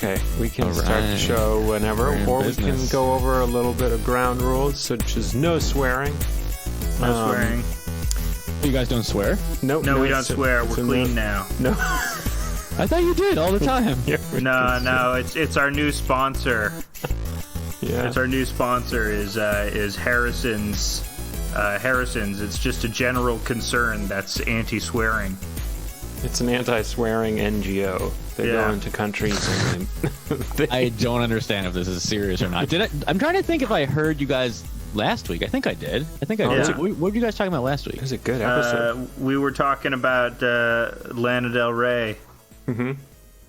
Okay, we can start the show whenever, or we can go over a little bit of ground rules, such as no swearing. No swearing. You guys don't swear? No, we don't swear. We're clean now. No. I thought you did all the time. No, it's our new sponsor. Yeah. It's our new sponsor is Harrison's. Harrison's. It's just a general concern that's anti-swearing. It's an anti-swearing NGO. They go into countries and I don't understand if this is serious or not. I'm trying to think if I heard you guys last week. I think I did. I did. What were you guys talking about last week? It was a good episode. We were talking about Lana Del Rey. Mm-hmm.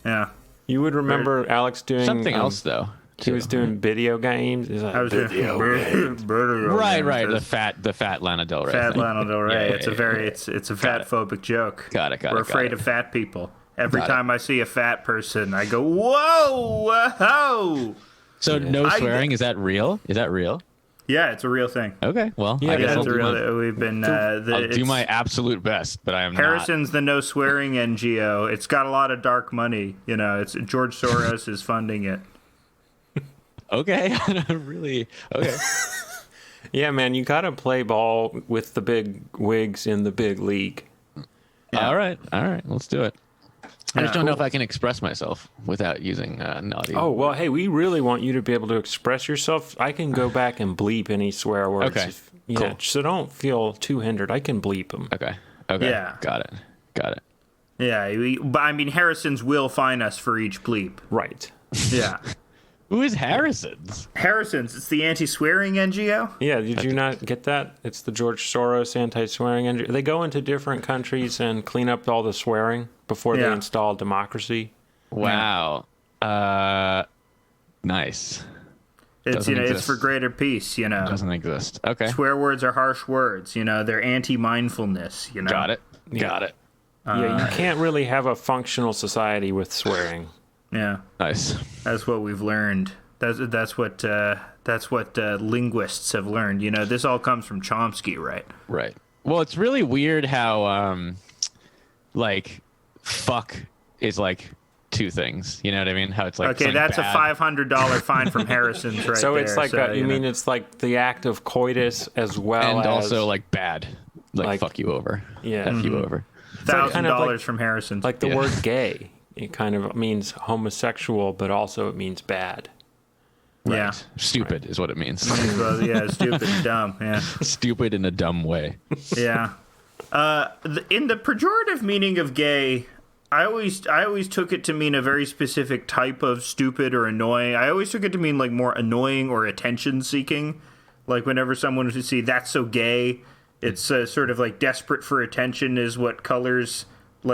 Yeah. You would remember Alex doing... Something else, though. He was doing video games. I was doing right. The fat Lana Del Rey. Lana Del Rey. Yeah, it's a fat phobic joke. Got it. We're afraid of fat people. Every time I see a fat person, I go, whoa. So no swearing. Is that real? Yeah, it's a real thing. Okay. Well, I guess it's real. We've been. I'll do my absolute best, but I am Harrison's the no swearing NGO. It's got a lot of dark money. It's George Soros is funding it. Okay. Really? Okay. Yeah, man, you gotta play ball with the big wigs in the big league. Yeah. All right. Let's do it. I just don't know if I can express myself without using naughty. Oh, well, hey, we really want you to be able to express yourself. I can go back and bleep any swear words. Okay. Cool. So don't feel too hindered. I can bleep them. Okay. Yeah. Got it. Yeah, but I mean, Harrison's will fine us for each bleep. Right. Yeah. Who is Harrison's? Harrison's. It's the anti-swearing NGO. Yeah, did you not get that? It's the George Soros anti-swearing NGO. They go into different countries and clean up all the swearing before they install democracy. Wow. Nice. It's for greater peace, Doesn't exist. Okay. Swear words are harsh words, they're anti-mindfulness, Got it. Yeah, you can't really have a functional society with swearing. Yeah. Nice. That's what we've learned. That's what linguists have learned. This all comes from Chomsky, right? Right. Well, it's really weird how fuck is two things. You know what I mean? How it's okay, that's bad. A $500 fine from Harrison's right so there. It's like you mean it's like the act of coitus as well and as... also bad. Like fuck you over. Yeah. F you over. $1,000 from Harrison's. Like the word gay. It kind of means homosexual, but also it means bad. Right. Yeah. Stupid is what it means. Well, yeah, stupid and dumb. Yeah. Stupid in a dumb way. Yeah. In the pejorative meaning of gay, I always took it to mean a very specific type of stupid or annoying. I always took it to mean more annoying or attention seeking. Like whenever someone would see that's so gay, it's sort of desperate for attention is what colors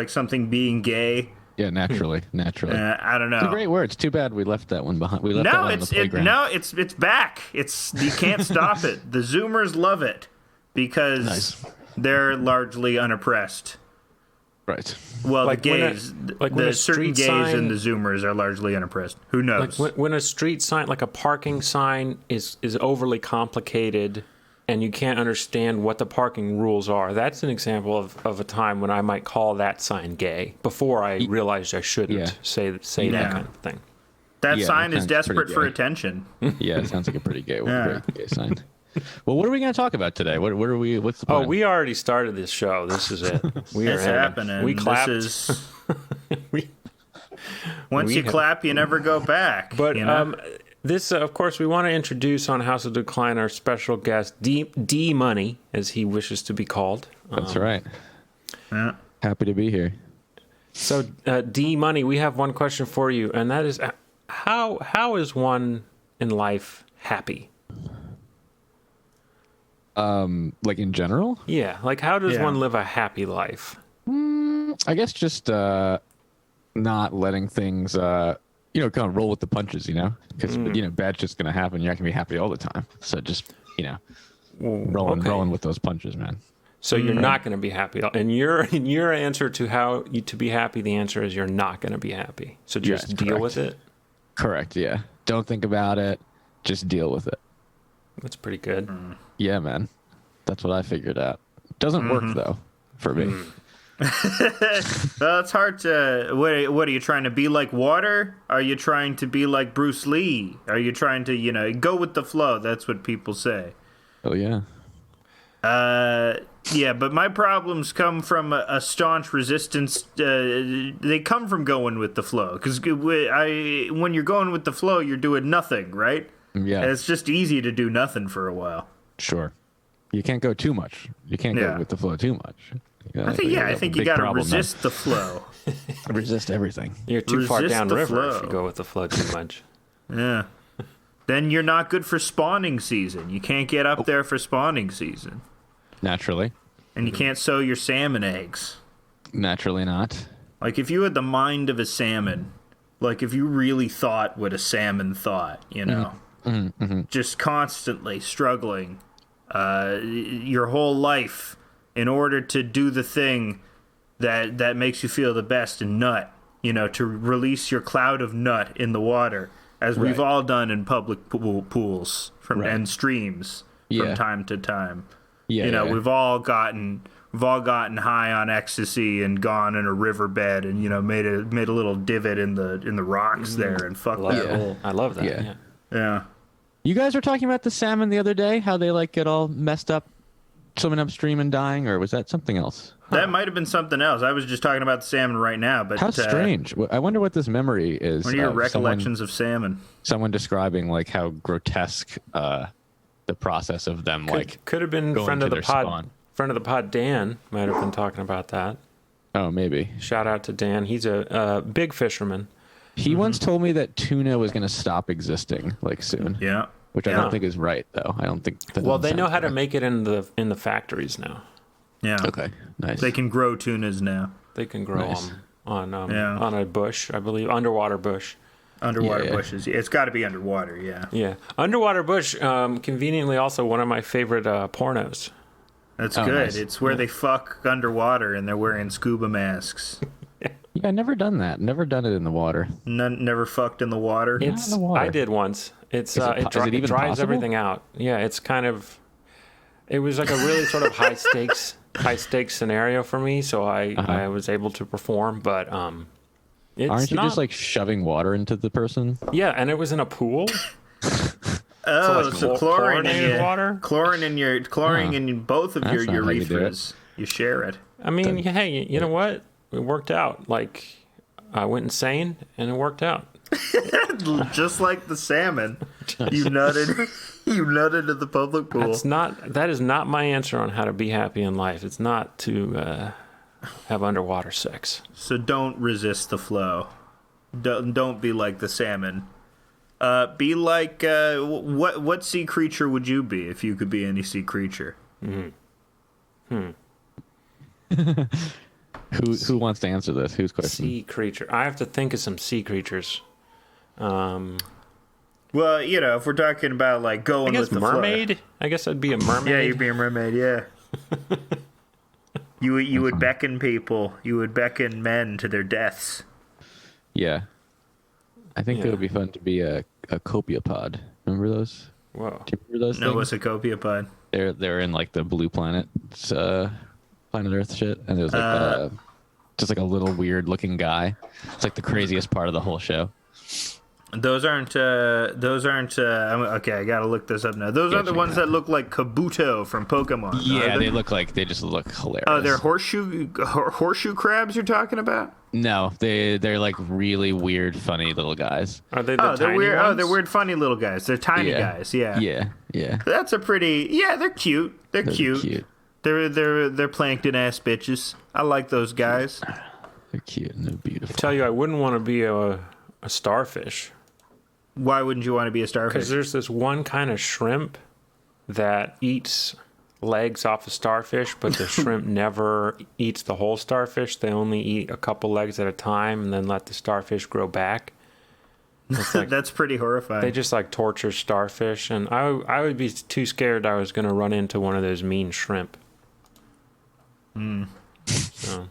something being gay. Yeah, naturally. I don't know. It's a great word. It's too bad we left that one behind. On the playground. It's back. You can't stop it. The Zoomers love it because they're largely unoppressed. Right. Well, the gays, certain gays and the Zoomers are largely unoppressed. Who knows? When a street sign, like a parking sign, is overly complicated, and you can't understand what the parking rules are, that's an example of a time when I might call that sign gay before I realized I shouldn't say that kind of thing. That sign is desperate for attention. Yeah, it sounds like a pretty gay sign. Well, what are we going to talk about today? What's the plan? Oh, we already started this show. This is it. It's happening. We clapped. Once you clap, you never go back. But this, of course, we want to introduce on House of Decline our special guest, D Money, as he wishes to be called. That's right. Yeah. Happy to be here. So, D Money, we have one question for you, and that is, how is one in life happy? In general? Yeah, how does one live a happy life? I guess just not letting things, kind of roll with the punches, because, bad shit's going to happen. You're not going to be happy all the time. So just, rolling with those punches, man. So you're not going to be happy. And your answer to how to be happy, the answer is you're not going to be happy. So just deal with it? Correct, yeah. Don't think about it. Just deal with it. That's pretty good. Yeah, man. That's what I figured out. Doesn't work, though, for me. Well, it's hard to. What are you trying to be like? Water? Are you trying to be like Bruce Lee? Are you trying to, go with the flow? That's what people say. Oh yeah. Yeah, but my problems come from a staunch resistance. They come from going with the flow. Because when you're going with the flow, you're doing nothing, right? Yeah. And it's just easy to do nothing for a while. Sure. You can't go too much. You can't go with the flow too much. I think you got to resist the flow. Resist everything. You're too far Resist the downriver if flow. you go with the flow too much. Yeah. Then you're not good for spawning season. You can't get up there for spawning season. Naturally. And you can't sow your salmon eggs. Naturally not. Like, if you had the mind of a salmon, like, if you really thought what a salmon thought, just constantly struggling your whole life in order to do the thing that makes you feel the best in nut, to release your cloud of nut in the water, as we've all done in public pools and streams from time to time. We've all gotten high on ecstasy and gone in a riverbed and made a little divot in the rocks there and fucked that hole. I love that. Yeah. You guys were talking about the salmon the other day, how they get all messed up swimming upstream and dying, or was that something else? That might have been something else. I was just talking about the salmon right now. But how strange. I wonder what this memory is. What are your recollections of salmon? Someone describing how grotesque the process of them could have been friend of the pod Dan might have been talking about that. Oh, maybe. Shout out to Dan. He's a big fisherman. He once told me that tuna was going to stop existing soon. Yeah. Which I don't think is right, though. I don't think. Well, they know how to make it in the factories now. Yeah. Okay. Nice. They can grow tunas now. They can grow them on a bush, I believe, underwater bush. Underwater bushes. It's got to be underwater. Yeah. Yeah. Underwater bush. Conveniently, also one of my favorite pornos. That's good. Nice. It's where they fuck underwater and they're wearing scuba masks. Yeah, never done that. Never done it in the water. Never fucked in the water. Not in the water. I did once. It dries possible? everything out. Yeah, it's kind of. It was like a really sort of high stakes scenario for me, so I was able to perform. But aren't you just shoving water into the person? Yeah, and it was in a pool. So chlorine in water. Chlorine in both of your urethras. You share it. I mean, hey, you know what? It worked out. I went insane, and it worked out. Just like the salmon, you nutted at the public pool. That is not my answer on how to be happy in life. It's not to have underwater sex. So don't resist the flow. Don't be like the salmon. Be like what sea creature would you be if you could be any sea creature? Who wants to answer this? Whose question? Sea creature. I have to think of some sea creatures. Well, if we're talking about going with the mermaid. flow. I guess I'd be a mermaid. Yeah, you'd be a mermaid. Yeah. You would beckon people. You would beckon men to their deaths. Yeah. I think it would be fun to be a copiapod. Remember those? Whoa. Do you remember those things? What's a copiapod? They're in the blue planet, planet Earth shit, and there's just a little weird looking guy. It's the craziest part of the whole show. Those aren't. Okay, I gotta look this up now. Those are the ones that look like Kabuto from Pokemon. Yeah, they just look hilarious. Oh, they're horseshoe crabs you're talking about? No, they're really weird, funny little guys. Are they the tiny weird. ones? Oh, they're weird, funny little guys. They're tiny guys. Yeah. Yeah. That's a pretty. Yeah, they're cute. They're cute. They're plankton ass bitches. I like those guys. They're cute and they're beautiful. I tell you, I wouldn't want to be a starfish. Why wouldn't you want to be a starfish? Because there's this one kind of shrimp that eats legs off a starfish, but the shrimp never eats the whole starfish. They only eat a couple legs at a time and then let the starfish grow back. That's pretty horrifying. They just torture starfish, and I would be too scared I was going to run into one of those mean shrimp. So.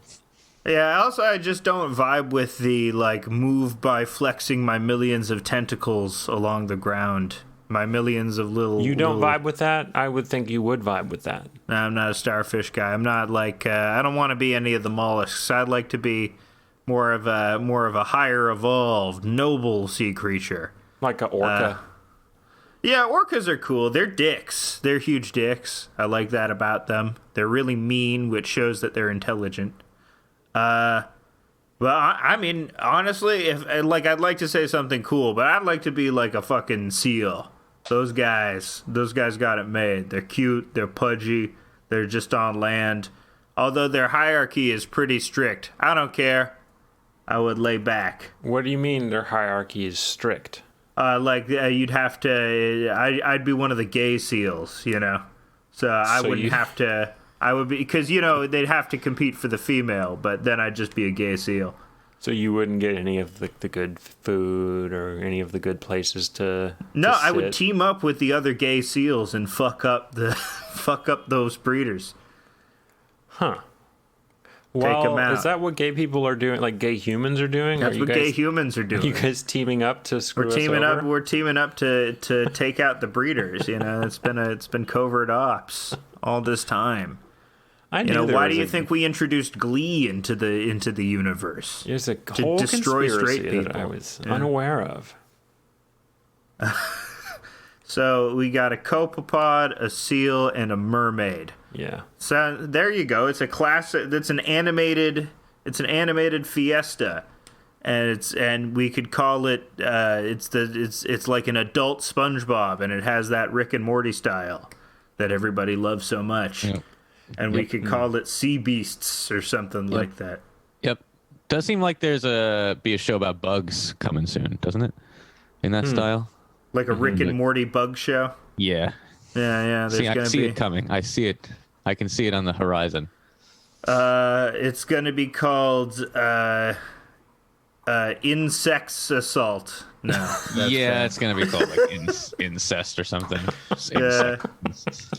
Yeah, I just don't vibe with the move by flexing my millions of tentacles along the ground My millions of little. You don't vibe with that? I would think you would vibe with that. No, I'm not a starfish guy. I'm not like. I don't want to be any of the mollusks. I'd like to be more of a higher evolved, noble sea creature. Like an orca. Yeah, orcas are cool. They're dicks. They're huge dicks. I like that about them. They're really mean, which shows that they're intelligent. Well, I mean, honestly, if I'd like to say something cool, but I'd like to be like a fucking seal. Those guys got it made. They're cute. They're pudgy. They're just on land. Although their hierarchy is pretty strict. I don't care. I would lay back. What do you mean their hierarchy is strict? You'd have to. I'd be one of the gay seals, you know. So I wouldn't have to. I would be, because they'd have to compete for the female, but then I'd just be a gay seal. So you wouldn't get any of the good food or any of the good places to. No, to I would sit? team up with the other gay seals and fuck up those breeders. Huh. Take 'em Well, out. is that what gay people are doing? Like gay humans are doing? That's what gay humans are doing. Are you guys teaming up to screw us over? We're teaming up to take out the breeders. It's been covert ops all this time. I knew Why do you think we introduced Glee into the universe? There's a to whole destroy conspiracy straight that I people. was unaware of. So we got a copepod, a seal, and a mermaid. Yeah. So there you go. It's a classic. It's an animated fiesta, and we could call it. It's like an adult SpongeBob, and it has that Rick and Morty style that everybody loves so much. Yep. And we could call it Sea Beasts or something like that. Yep. Does seem like there's be a show about bugs coming soon, doesn't it? In that style. Like a Rick and Morty bug show. Yeah. Yeah. I There's see it coming. I see it. I can see it on the horizon. It's gonna be called Insects Assault. No. It's gonna be called like incest or something. Yeah.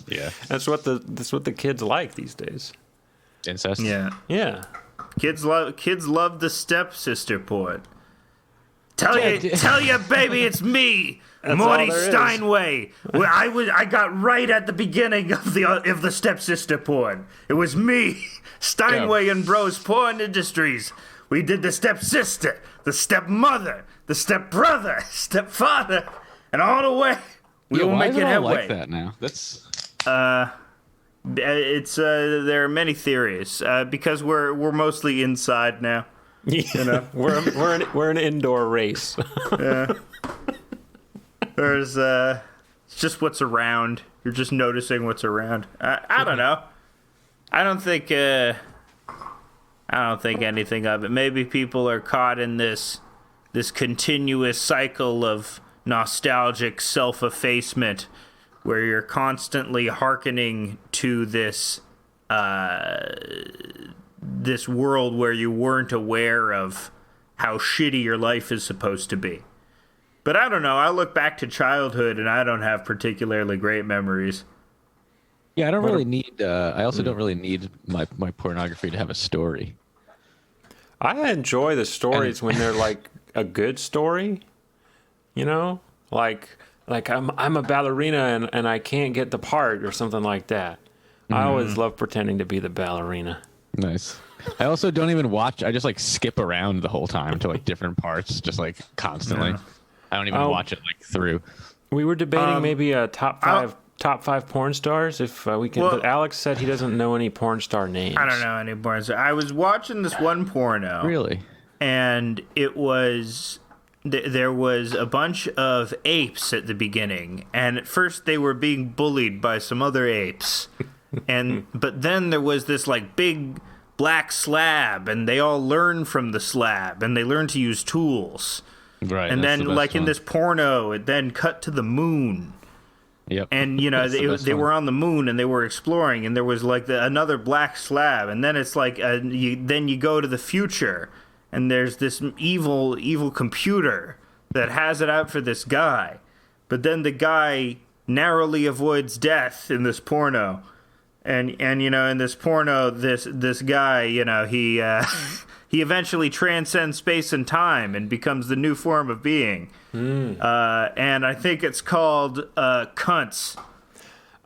Yeah. That's what the kids like these days. Incest. Yeah. Yeah. Kids love the stepsister porn. Tell you, baby, it's me, That's Morty all there is. Steinway. Well, I got right at the beginning of the stepsister porn. It was me, Steinway and Bros Porn Industries. We did the stepsister, the stepmother, the stepbrother, stepfather, and all the way. We were why is making it all headway. like that now? That's It's there are many theories because we're mostly inside now. We're an indoor race. There's it's just what's around. You're just noticing what's around. I don't know. I don't think anything of it. Maybe people are caught in this continuous cycle of nostalgic self-effacement where you're constantly hearkening to this world where you weren't aware of how shitty your life is supposed to be. But I don't know. I look back to childhood and I don't have particularly great memories. I don't really need. I also don't really need my pornography to have a story. I enjoy the stories when they're like a good story. Like I'm a ballerina and I can't get the part or something like that. I always love pretending to be the ballerina. Nice. I also don't even watch. I just like skip around the whole time to like different parts, just like constantly. Yeah. I don't even watch it like through. We were debating maybe a top five porn stars if we can. But Alex said he doesn't know any porn star names. I don't know any porn stars. I was watching this one porno. Really? And it was there was a bunch of apes at the beginning, and at first they were being bullied by some other apes, but then there was this like big black slab, and they all learned from the slab, and they learned to use tools. Right. And then, like in this porno, it then cut to the moon. Yep. And they were on the moon and they were exploring, and there was like another black slab, and then it's like you go to the future, and there's this evil computer that has it out for this guy, but then the guy narrowly avoids death in this porno, and in this porno, this guy, he he eventually transcends space and time and becomes the new form of being. And I think it's called Cunts.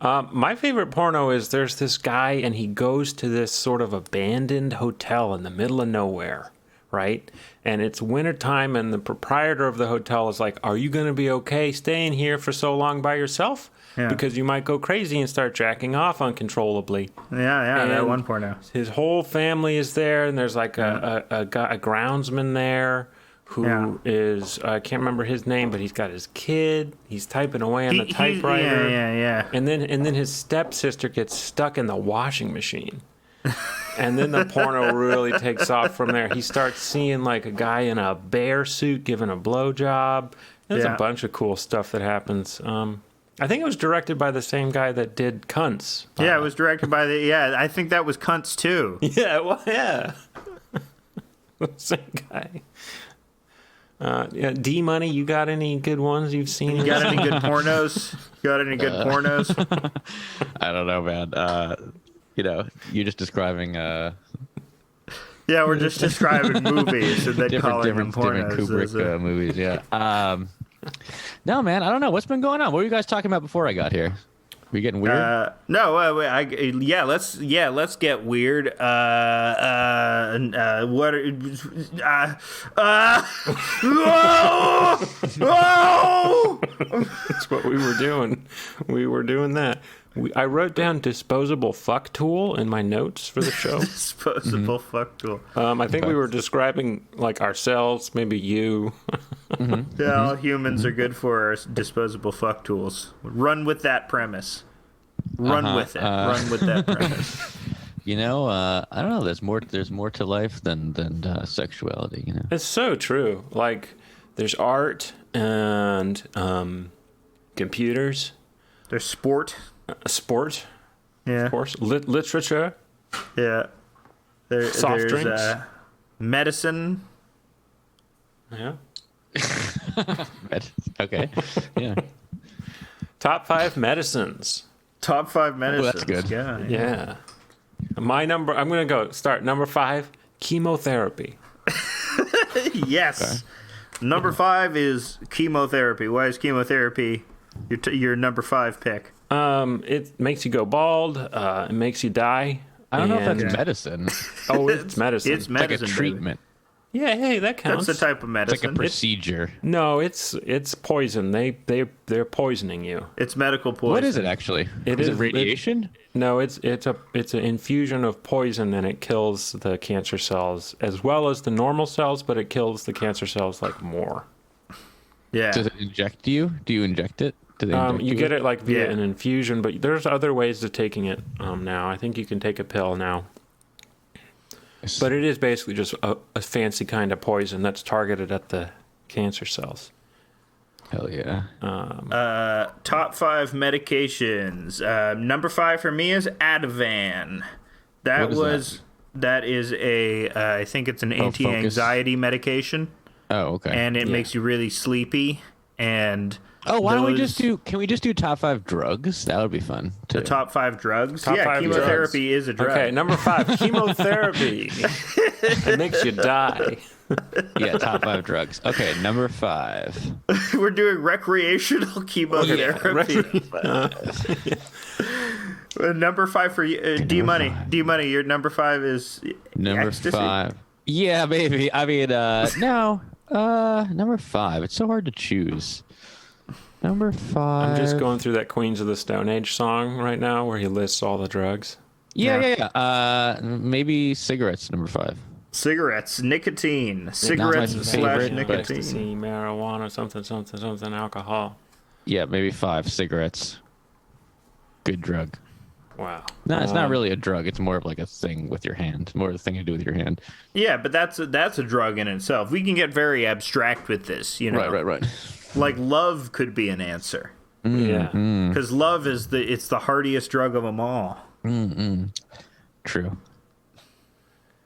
My favorite porno is there's this guy and he goes to this sort of abandoned hotel in the middle of nowhere, right? And it's wintertime and the proprietor of the hotel is like, are you going to be okay staying here for so long by yourself? Yeah. Because you might go crazy and start jacking off uncontrollably. Yeah, that And one porno. His whole family is there, and there's like a groundsman there who is, I can't remember his name, but he's got his kid. He's typing away on the typewriter. Yeah. And then his stepsister gets stuck in the washing machine. And then the porno really takes off from there. He starts seeing like a guy in a bear suit giving a blowjob. There's a bunch of cool stuff that happens. I think it was directed by the same guy that did Cunts. Yeah, it was directed by I think that was Cunts too. Yeah, well, yeah. Same guy. D Money, you got any good ones you've seen? You got any good pornos? I don't know, man. You're just describing Yeah, we're just describing movies and then calling them pornos. Different Kubrick movies, yeah. No, man, I don't know. What's been going on? What were you guys talking about before I got here? We getting weird? No, let's get weird. What? That's what we were doing. We were doing that. I wrote down disposable fuck tool in my notes for the show. Disposable fuck tool. I think we were describing like ourselves, maybe you. Yeah, all humans are good for disposable fuck tools. Run with that premise. Run with it. Run with that premise. I don't know. There's more to life than sexuality. It's so true. Like, there's art and computers. There's sport. Sport. Yeah. Of course. Literature. Yeah. Soft there's drinks. Medicine. Yeah. Okay. Yeah. Top 5 medicines. Top 5 medicines. Well, that's good. Yeah. My number, I'm going to go start. Number 5, chemotherapy. Yes. Okay. Number 5 is chemotherapy. Why is chemotherapy your number 5 pick? It makes you go bald. It makes you die. I don't know if that's medicine. Oh, it's medicine. It's medicine. It's like a treatment. Baby. Yeah, hey, that counts. That's the type of medicine. It's like a procedure. No, it's poison. They're poisoning you. It's medical poison. What is it actually? Is it radiation? No, it's an infusion of poison, and it kills the cancer cells as well as the normal cells, but it kills the cancer cells like more. Yeah. Does it inject you? Do you inject it? Do they inject you get it like via an infusion, but there's other ways of taking it now. I think you can take a pill now. But it is basically just a fancy kind of poison that's targeted at the cancer cells. Hell yeah. Top 5 medications. Number 5 for me is Ativan. That is I think it's an anti-anxiety medication. Oh, okay. And it makes you really sleepy. And why don't we can we just do top 5 drugs? That would be fun. Too. The top 5 drugs? Top 5 chemotherapy drugs. Is a drug. Okay, number 5, chemotherapy. It makes you die. Yeah, top 5 drugs. Okay, number 5. We're doing recreational chemotherapy. Number 5 for you, D Money. D Money, your number 5 is number ecstasy? 5. Yeah, baby. I mean, no. Number 5. It's so hard to choose. Number 5. I'm just going through that Queens of the Stone Age song right now where he lists all the drugs. Yeah. Maybe cigarettes. Number 5. Cigarettes, nicotine, cigarettes / nicotine, Ecstasy, marijuana, something, alcohol. Yeah, maybe 5 cigarettes. Good drug. Wow. No, it's not really a drug. It's more of like a thing with your hand. More of a thing to do with your hand. Yeah, but that's a drug in itself. We can get very abstract with this, Right. Like love could be an answer. Yeah. Because love is the hardiest drug of them all. True.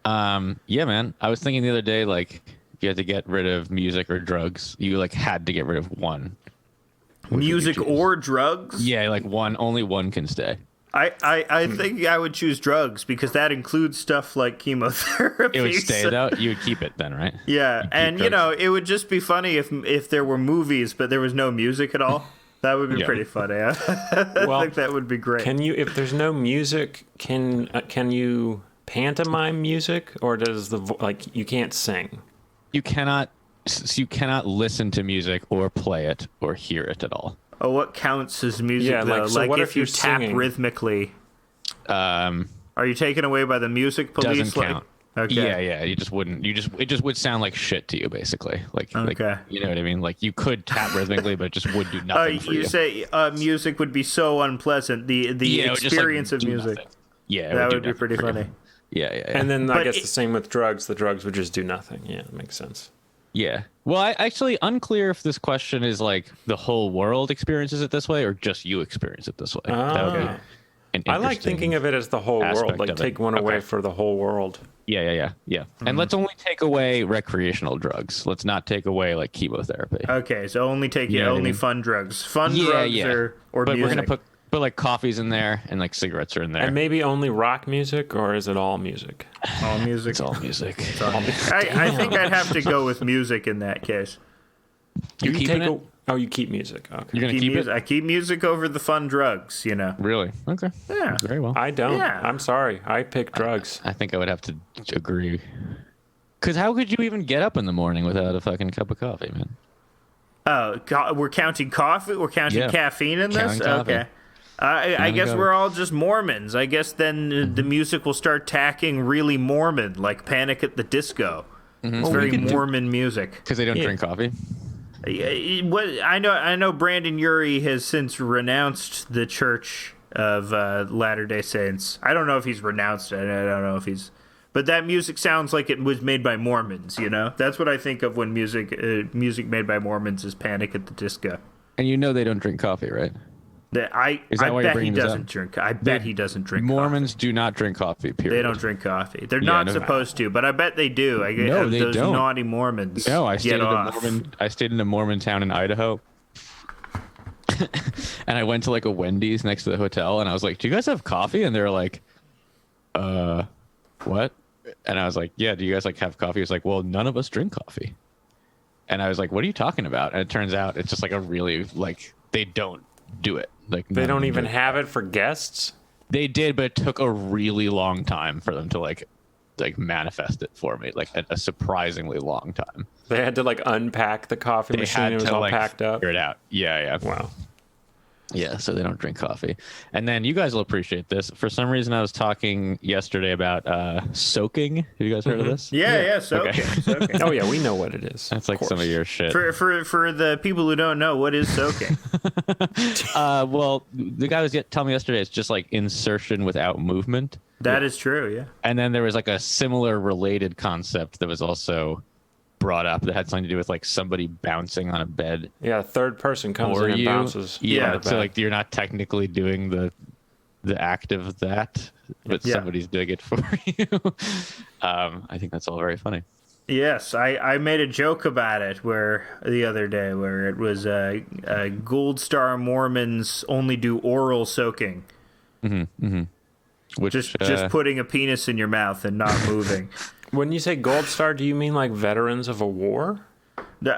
Yeah, man. I was thinking the other day, like, if you had to get rid of music or drugs, you like had to get rid of one. Music or drugs? Yeah, like only one can stay. I think I would choose drugs because that includes stuff like chemotherapy. It would stay so- though. You would keep it then, right? Yeah, keep and drugs. it would just be funny if there were movies but there was no music at all. That would be Yeah. pretty funny. I Well, think that would be great. Can you, if there's no music, can you pantomime music, or does like you can't sing? You cannot listen to music or play it or hear it at all. Oh, what counts as music Yeah, though? like, so Like what if if you you're tap singing? rhythmically, Um, are you taken away by the music police? doesn't Like- count. Okay. Yeah. You just wouldn't. It just would sound like shit to you, basically. Like, Okay. you know what I mean? Like you could tap rhythmically, but it just would do Oh, nothing for you you. say music would be so unpleasant. The Yeah, it would just, like, experience of do music. nothing. Yeah, it That do would be nothing pretty for you. funny. Yeah. And then I But guess it- the same with drugs. The drugs would just do nothing. Yeah, that makes sense. Yeah. Well, I actually unclear if this question is like the whole world experiences it this way or just you experience it this way. That would be Ah. an I like interesting- thinking of it as the whole world. aspect Like of it. take one away Okay. for the whole world. Yeah. And let's only take away recreational drugs. Let's not take away like chemotherapy. Okay, so only take You know what I only mean? fun drugs. Fun drugs or but music. we're gonna put like coffees in there and like cigarettes are in there. And maybe only rock music, or is it all music? all music. it's all music. I think I'd have to go with music in that case. You keeping it? You keep music. Okay. You're gonna keep it? I keep music over the fun drugs. Really? Okay. Yeah. Very well. I don't. Yeah. I'm sorry. I pick drugs. I think I would have to agree. Because how could you even get up in the morning without a fucking cup of coffee, man? Oh, we're counting coffee. We're counting Yeah. caffeine in this. Counting coffee. Okay. I Counting guess coffee. we're all just Mormons. I guess then the music will start tacking really Mormon, like Panic at the Disco. It's very Mormon music. Because they don't drink coffee. What I know Brandon Urie has since renounced the Church of Latter-day Saints. I don't know if he's renounced it. I don't know if he's, but that music sounds like it was made by Mormons. You know, that's what I think of when music made by Mormons is Panic at the Disco. And you know they don't drink coffee, right? I Is that why you're bet he bringing this up? doesn't drink. I bet he doesn't drink. Mormons do not drink coffee, Coffee. period. They don't drink coffee. They're Yeah, not no. supposed to, but I bet they do. No, they those don't. naughty Mormons. No, I get off. stayed in a Mormon town in Idaho. And I went to like a Wendy's next to the hotel and I was like, "Do you guys have coffee?" And they're like, what?" And I was like, "Yeah, do you guys like have coffee?" He was like, "Well, none of us drink coffee." And I was like, "What are you talking about?" And it turns out it's just like a really like they don't do it. Like They none don't of them even do it. have it for guests. They did, but it took a really long time for them to like manifest it for me, like a surprisingly long time. They had to like unpack the coffee They machine. had It was to all like packed up. figure it out. Yeah. Wow. Yeah, so they don't drink coffee. And then you guys will appreciate this. For some reason, I was talking yesterday about soaking. Have you guys heard of this? Yeah. So Okay. soaking. Oh yeah, we know what it is. That's like some of your shit. For the people who don't know, what is soaking? Well, the guy was telling me yesterday it's just like insertion without movement. That is true. Yeah. And then there was like a similar related concept that was also brought up that had something to do with like somebody bouncing on a bed Yeah, a third person comes for in and you. bounces. Yeah, on the so bed. like you're not technically doing the act of that, but Yeah. somebody's doing it for you. I think that's all very funny. Yes, I made a joke about it the other day where it was Gold Star Mormons only do oral soaking, Which just putting a penis in your mouth and not moving. When you say gold star, do you mean like veterans of a war?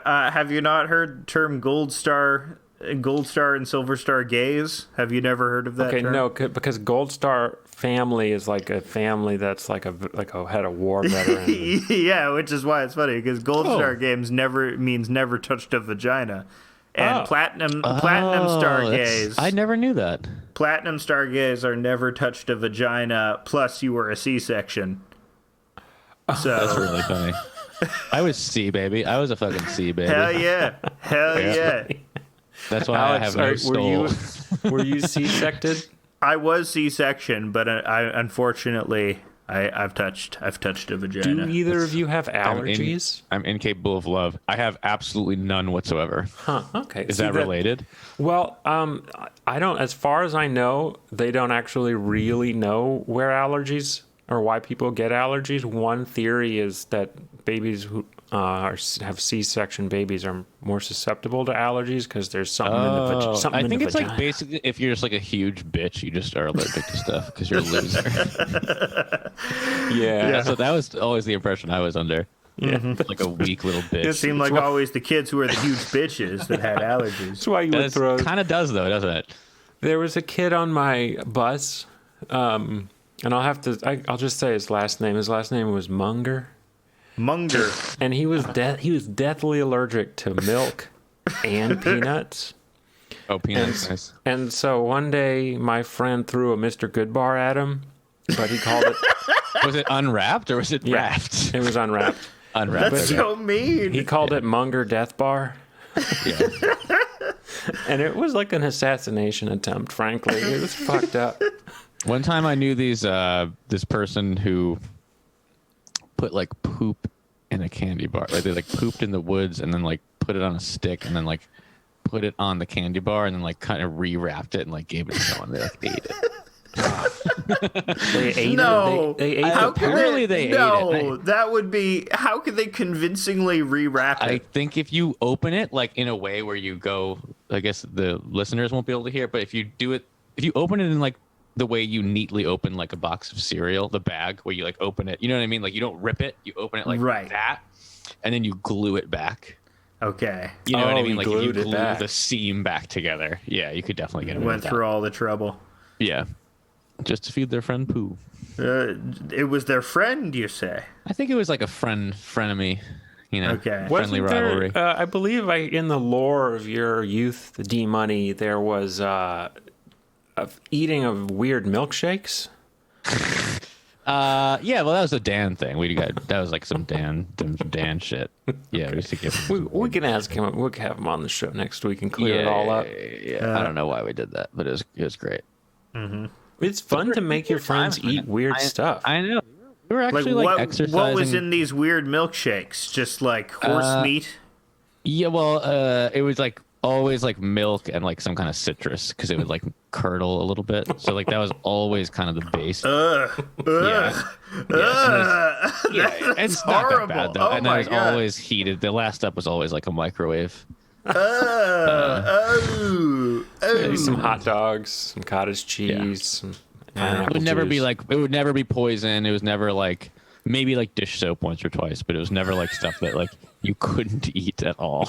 Have you not heard the term Gold Star and Silver Star gays? Have you never heard of that Okay, term? no, because Gold Star family is like a family that's like a had a war veteran. Yeah, which is why it's funny because Gold Star games means never touched a vagina, and Oh. platinum star that's- gays. I never knew that. Platinum star gays are never touched a vagina. Plus, you were a C-section. So That's really funny. I was C baby. I was a fucking C baby. hell yeah. That's why Alex, I have no soul. were you C-sected? I was C-section, but unfortunately I've touched a vagina. Do either of you have allergies? I'm incapable of love. I have absolutely none whatsoever. Huh. Okay. Is See, that related? Well, I don't. As far as I know, they don't actually really know where allergies or why people get allergies. One theory is that babies have C-section babies are more susceptible to allergies because there's something in the I think it's vagina. like basically if you're just like a huge bitch, you just are allergic to stuff because you're a loser. Yeah. So that was always the impression I was under. Yeah. Like a weak little bitch. It seemed like always the kids who were the huge bitches that had allergies. That's why you would throw. Kind of does though, doesn't it? There was a kid on my bus, and I'll just say his last name. His last name was Munger. Munger. And he was deathly allergic to milk and peanuts. Oh, peanuts, nice. And so one day my friend threw a Mr. Goodbar at him, but he called it. Was it unwrapped or was it wrapped? It was unwrapped. Unwrapped. That's so mean. He called it Munger Death Bar. Yeah. And it was like an assassination attempt, frankly. It was fucked up. One time I knew this person who put like poop in a candy bar. Like they like pooped in the woods and then like put it on a stick and then like put it on the candy bar and then like kind of rewrapped it and like gave it to someone. They like ate it. They ate No. it. They ate How the could apparently they ate it. No, that would be. How could they convincingly rewrap I it? think if you open it like in a way where you go, I guess the listeners won't be able to hear, but if you do it, if you open it in like the way you neatly open like a box of cereal, the bag where you like open it, you know what I mean? Like you don't rip it, you open it like Right. that, and then you glue it back. Okay. You know what I Oh, mean? you Like if you glued it glue back. the seam back together. Yeah, you could definitely get it. Went through all the trouble. Yeah, just to feed their friend poo. It was their friend, you say? I think it was like a frenemy, you know, Okay. friendly Wasn't there, rivalry. I believe in the lore of your youth, the D-Money, there was eating of weird milkshakes. Yeah, well, that was a Dan thing. That was like some Dan shit. Yeah, we used to give him We can ask him. We'll have him on the show next week and clear it all up. Yeah, I don't know why we did that, but it was great. It's fun to make your friends times, eat man. weird stuff. I know. We were actually Like exercising. what was in these weird milkshakes? Just like horse meat? Yeah, well, it was like always like milk and like some kind of citrus because it would like curdle a little bit. So like that was always kind of the base. It's not that horrible. bad though. Oh And my it was God. always heated. The last step was always like a microwave. Maybe some hot dogs, some cottage cheese. Some It would never be like, it would never be poison. It was never like, maybe like dish soap once or twice, but it was never like stuff that like you couldn't eat at all.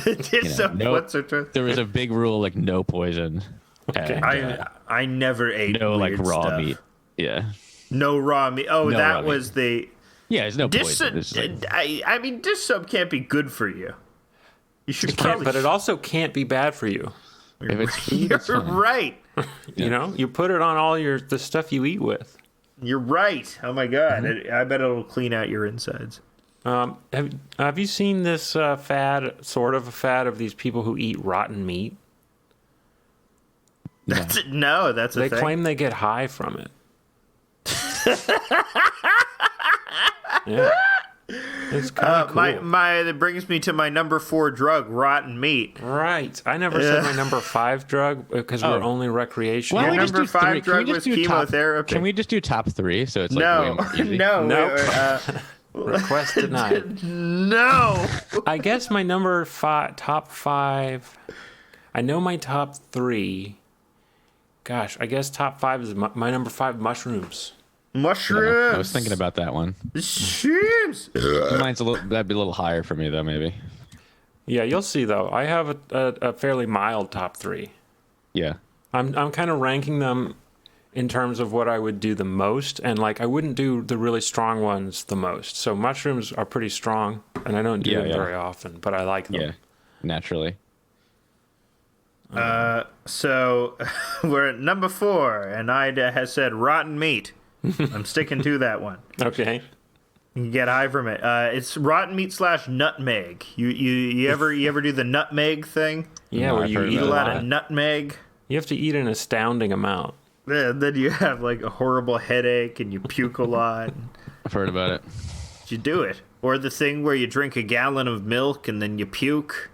What's her There was a big rule like no poison. Okay. And, I never ate no like weird raw stuff. meat. Yeah. No raw meat. Oh, No that raw was the Yeah, it's no dish poison. soap. It's like, I mean, dish soap can't be good for you. You should It can't, probably. but it also can't be bad for you. if it's food, You're it's fine. right. You know, you put it on all the stuff you eat with. You're right. Oh my God! Mm-hmm. I bet it'll clean out your insides. Have you seen this sort of a fad of these people who eat rotten meat? That's a They thing. claim they get high from it. Yeah. It's kind of cool. That brings me to my number 4 drug, rotten meat. Right. I never said my number 5 drug because we're only recreational. Why don't Your we just number do 5 three? Can drug we was just do chemotherapy. Can we just do top 3 so it's like way No, more easy? no, Nope. Request denied. no. I guess my top 5. I know my top 3. Gosh, I guess top 5 is my number 5, mushrooms. Mushrooms. I was thinking about that one. Mushrooms. Mine's that'd be a little higher for me though, maybe. Yeah, you'll see though. I have a fairly mild top 3. Yeah. I'm kind of ranking them in terms of what I would do the most, and like I wouldn't do the really strong ones the most. So mushrooms are pretty strong, and I don't do them very often, but I like them. Yeah. Naturally. So we're at number 4, and Ida has said rotten meat. I'm sticking to that one. Okay. You can get high from it. It's rotten meat / nutmeg. You ever do the nutmeg thing? Yeah, No, where I've you heard eat Eat a a lot lot. of nutmeg. You have to eat an astounding amount. Then you have like a horrible headache and you puke a lot. I've heard about it. You do it. Or the thing where you drink a gallon of milk and then you puke.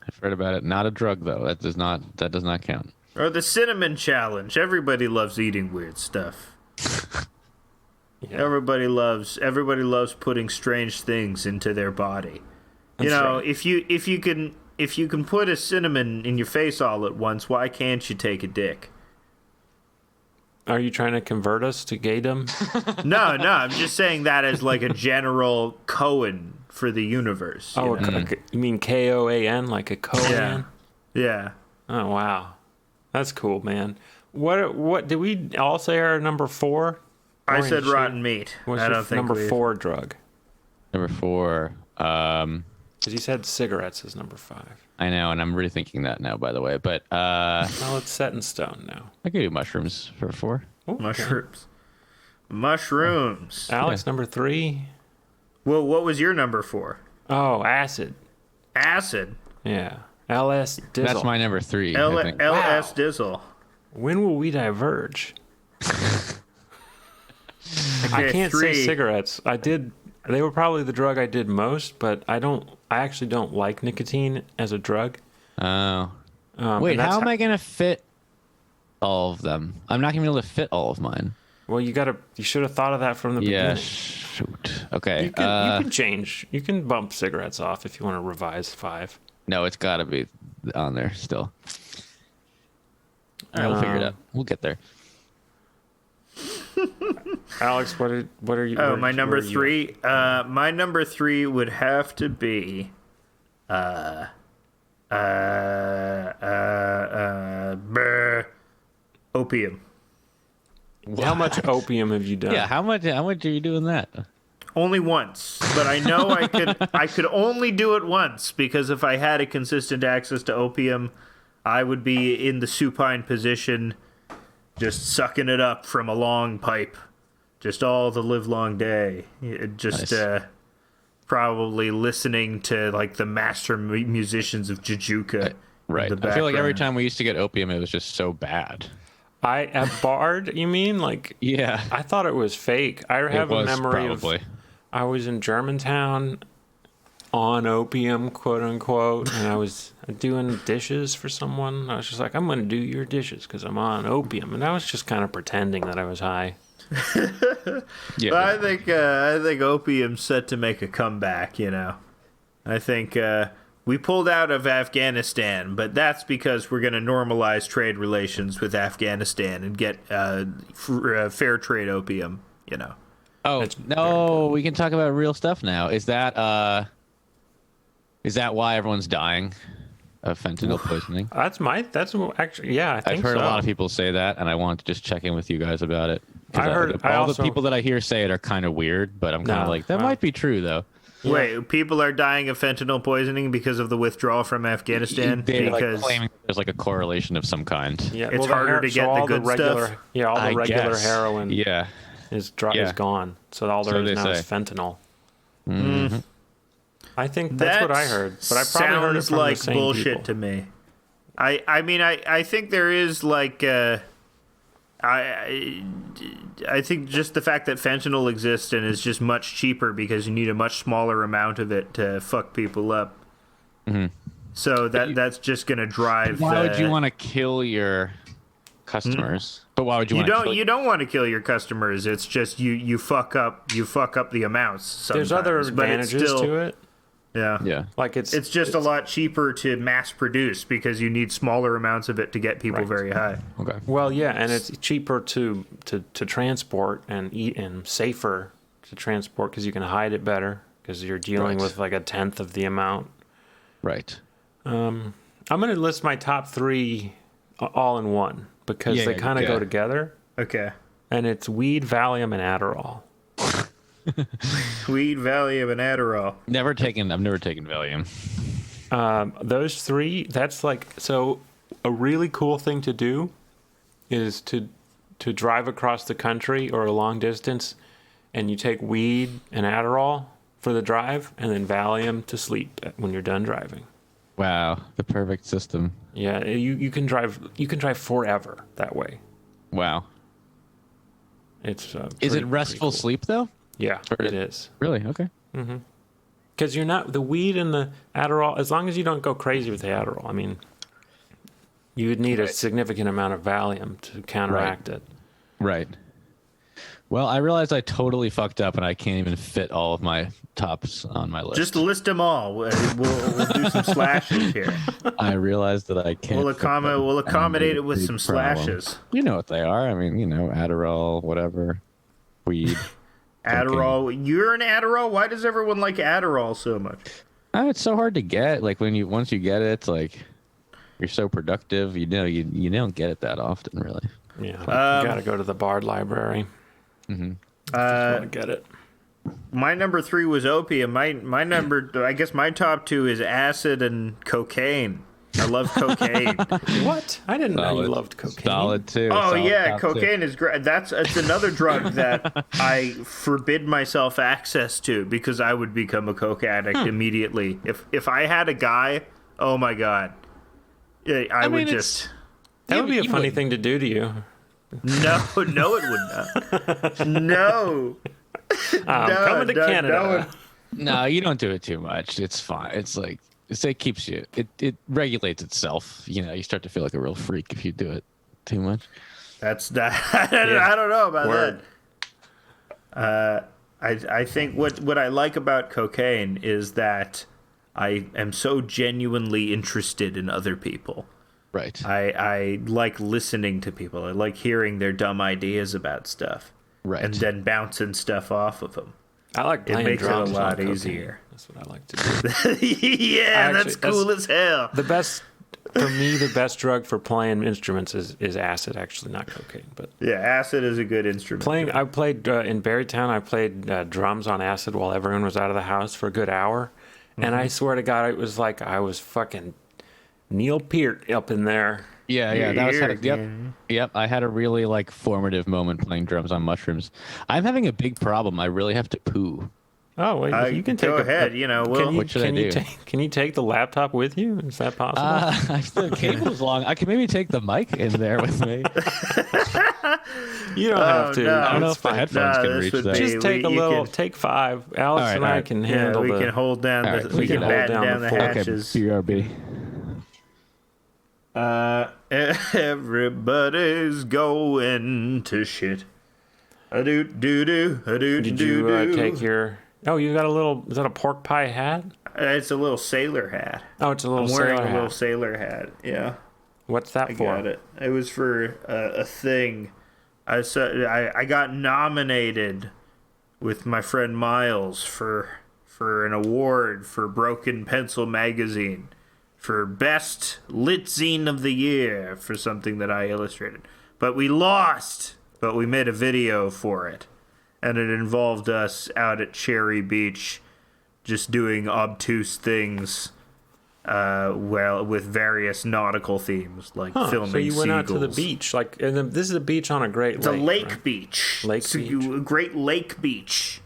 I've heard about it. Not a drug though. That does not count. Or the cinnamon challenge. Everybody loves eating weird stuff. Yeah. Everybody loves putting strange things into their body. That's right. If you can put a cinnamon in your face all at once, why can't you take a dick? Are you trying to convert us to gaydom? No, I'm just saying that as like a general koan for the universe. Oh, you mean Koan, like a koan? Yeah. Oh, wow. That's cool, man. What did we all say our number 4? I Dorian, said did you- rotten meat. What's I your don't think number we- 4 drug? Number 4. Because you said cigarettes is number 5. I know, and I'm rethinking that now, by the way. But Well, it's set in stone now. I could do mushrooms for 4. Ooh, okay. Mushrooms. Alex, number 3. Well, what was your number 4? Oh, acid. Acid. Yeah. LS Dizzle. That's my number 3. I think. LS Dizzle. When will we diverge? I Okay, can't 3. say cigarettes. They were probably the drug I did most, but I actually don't like nicotine as a drug. Oh. And Wait, that's how am I going to fit all of them? I'm not going to be able to fit all of mine. Well, you should have thought of that from the Yeah, beginning. shoot. Okay. You can change. You can bump cigarettes off if you want to revise 5. No, it's got to be on there still. All right, we'll figure it out. We'll get there. Alex, what are you? Oh, my number 3. My number 3 would have to be, opium. How much opium have you done? Yeah, how much are you doing that? Only once, but I know I could only do it once because if I had a consistent access to opium, I would be in the supine position, just sucking it up from a long pipe, just all the livelong day. Just Nice. Probably listening to like the master musicians of Jujuka. Right. in the I feel like every background. time we used to get opium, it was just so bad. At Bard, you mean? Like, Yeah. I thought it was fake. I have was a memory probably. of I was in Germantown on opium, quote unquote, and I was doing dishes for someone. I was just like, I'm going to do your dishes because I'm on opium, and I was just kind of pretending that I was high. Yeah. I think opium's set to make a comeback. I think we pulled out of Afghanistan, but that's because we're going to normalize trade relations with Afghanistan and get fair trade opium. Oh That's no, we can talk about real stuff now. Is that why everyone's dying of fentanyl poisoning? That's actually, yeah, I think I've heard so. a lot of people say that, and I want to just check in with you guys about it. 'Cause I all also- the people that I hear say it are kind of weird, but I'm kind of No, like, that well- might be true though. Yeah. Wait, people are dying of fentanyl poisoning because of the withdrawal from Afghanistan? They're like Because claiming there's like a correlation of some kind. Yeah, It's the harder to get all the good regular, stuff? Yeah, all the I regular guess. heroin Yeah. is Yeah. gone. So all there So is they now is say. fentanyl. Mm-hmm. I think that's what I heard, but I probably heard it sounds from like the same bullshit people. to me. I think there is like I think just the fact that fentanyl exists and is just much cheaper because you need a much smaller amount of it to fuck people up. Mm-hmm. So that's just gonna drive. Why would you want to kill your customers? But why would you want to kill You don't want to kill your customers. It's just you fuck up the amounts. Sometimes, There's other but it's advantages still, to it. Yeah. Yeah. Like it's It's just a lot cheaper to mass produce because you need smaller amounts of it to get people Right. very high. Okay. well, yeah, and it's cheaper to transport and eat and safer to transport because you can hide it better because you're dealing Right. with like a tenth of the amount. Right. I'm going to list my top 3 all in one because Yeah, they kind of yeah. go together, Okay. and it's weed, Valium, and Adderall. Weed, Valium, and Adderall. I've never taken Valium. Those 3, that's like, so a really cool thing to do is to drive across the country or a long distance, and you take weed and Adderall for the drive, and then Valium to sleep when you're done driving. Wow, the perfect system. Yeah, you can drive forever that way. Wow. It's Is pretty it restful cool. sleep though? Yeah, Or- it is. Really? Okay. Because you're not the weed and the Adderall. As long as you don't go crazy with the Adderall, I mean, you would need a significant amount of Valium to counteract it. Right. Well, I realized I totally fucked up and I can't even fit all of my tops on my list. Just list them all. We'll do some slashes here. I realized that I can't. We'll accommodate it with some slashes. You know what they are. I mean, Adderall, whatever, weed. Adderall. Cocaine. You're an Adderall? Why does everyone like Adderall so much? It's so hard to get. Like once you get it, it's like you're so productive. You don't get it that often, really. Yeah, you gotta go to the Bard Library. Mm-hmm. Just want to get it. My number 3 was opium. My number, I guess my top 2 is acid and cocaine. I love cocaine. What? I didn't know you loved cocaine. Solid too. Oh solid yeah, cocaine is great. It's another drug that I forbid myself access to because I would become a coke addict immediately. If I had a guy, oh my god, I would just. That would be a funny thing to do to you. No, it would not. No. Coming to Canada. No, you don't do it too much. It's fine. It's like it keeps you. It regulates itself. You start to feel like a real freak if you do it too much. That's not. I don't know about that. I think what I like about cocaine is that I am so genuinely interested in other people. Right. I like listening to people. I like hearing their dumb ideas about stuff. Right. And then bouncing stuff off of them. I like playing It makes it a drums lot on easier. That's what I like to do. Yeah, that's cool as hell. For me, the best drug for playing instruments is acid, actually, not cocaine. But yeah, acid is a good instrument. I played in Barrytown. I played drums on acid while everyone was out of the house for a good hour. Mm-hmm. And I swear to God, it was like I was fucking Neil Peart up in there. Yeah, that was yep. I had a really formative moment playing drums on mushrooms. I'm having a big problem. I really have to poo. Oh, well, you can take. Go ahead. Can you take the laptop with you? Is that possible? The cable's long. I can maybe take the mic in there with me. You don't have to. No, I don't know if my headphones can reach that. Just take 5. Alex and I can handle we can hold down the. We can batten down the hatches. Okay, BRB. Everybody's going to shit. Did you take your? Oh, you got a little. Is that a pork pie hat? It's a little sailor hat. Oh, it's a little. I'm wearing sailor a little hat. sailor hat. Yeah. What's that for? I got it. It was for a thing. I got nominated with my friend Miles for an award for Broken Pencil magazine. For best lit zine of the year for something that I illustrated. But we lost, but we made a video for it. And it involved us out at Cherry Beach just doing obtuse things with various nautical themes, like filming So you went out to the seagulls. beach. And this is a beach on a great lake. It's a lake right? beach. Beach. Great lake beach.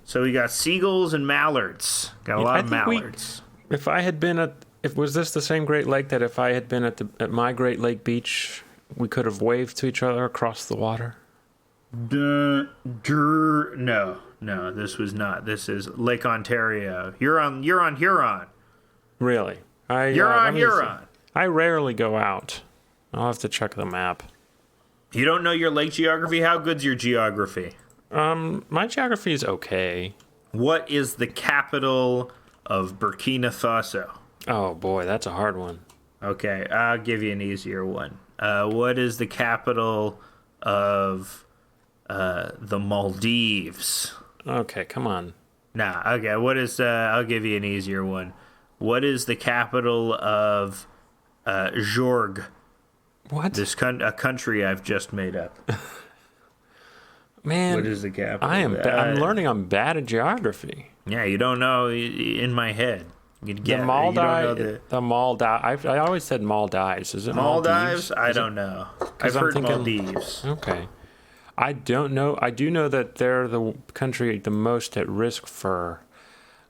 So we got seagulls and mallards. Got a lot of mallards. If I had been was this the same Great Lake that if I had been at my Great Lake beach, we could have waved to each other across the water? No, this was not. This is Lake Ontario. You're on Huron. Really? You're on Huron. I rarely go out. I'll have to check the map. You don't know your lake geography? How good's your geography? My geography is okay. What is the capital of Burkina Faso? Oh boy, that's a hard one. Okay, I'll give you an easier one. What is the capital of the Maldives? Okay, come on. Nah, okay, what is, I'll give you an easier one. What is the capital of Jorg? What? A country I've just made up. Man, what is the capital? I'm learning I'm bad at geography. Yeah, you don't know in my head. The Maldives. I always said Maldives. Is it Maldives? I don't know. I've heard Maldives. Okay. I don't know. I do know that they're the country the most at risk for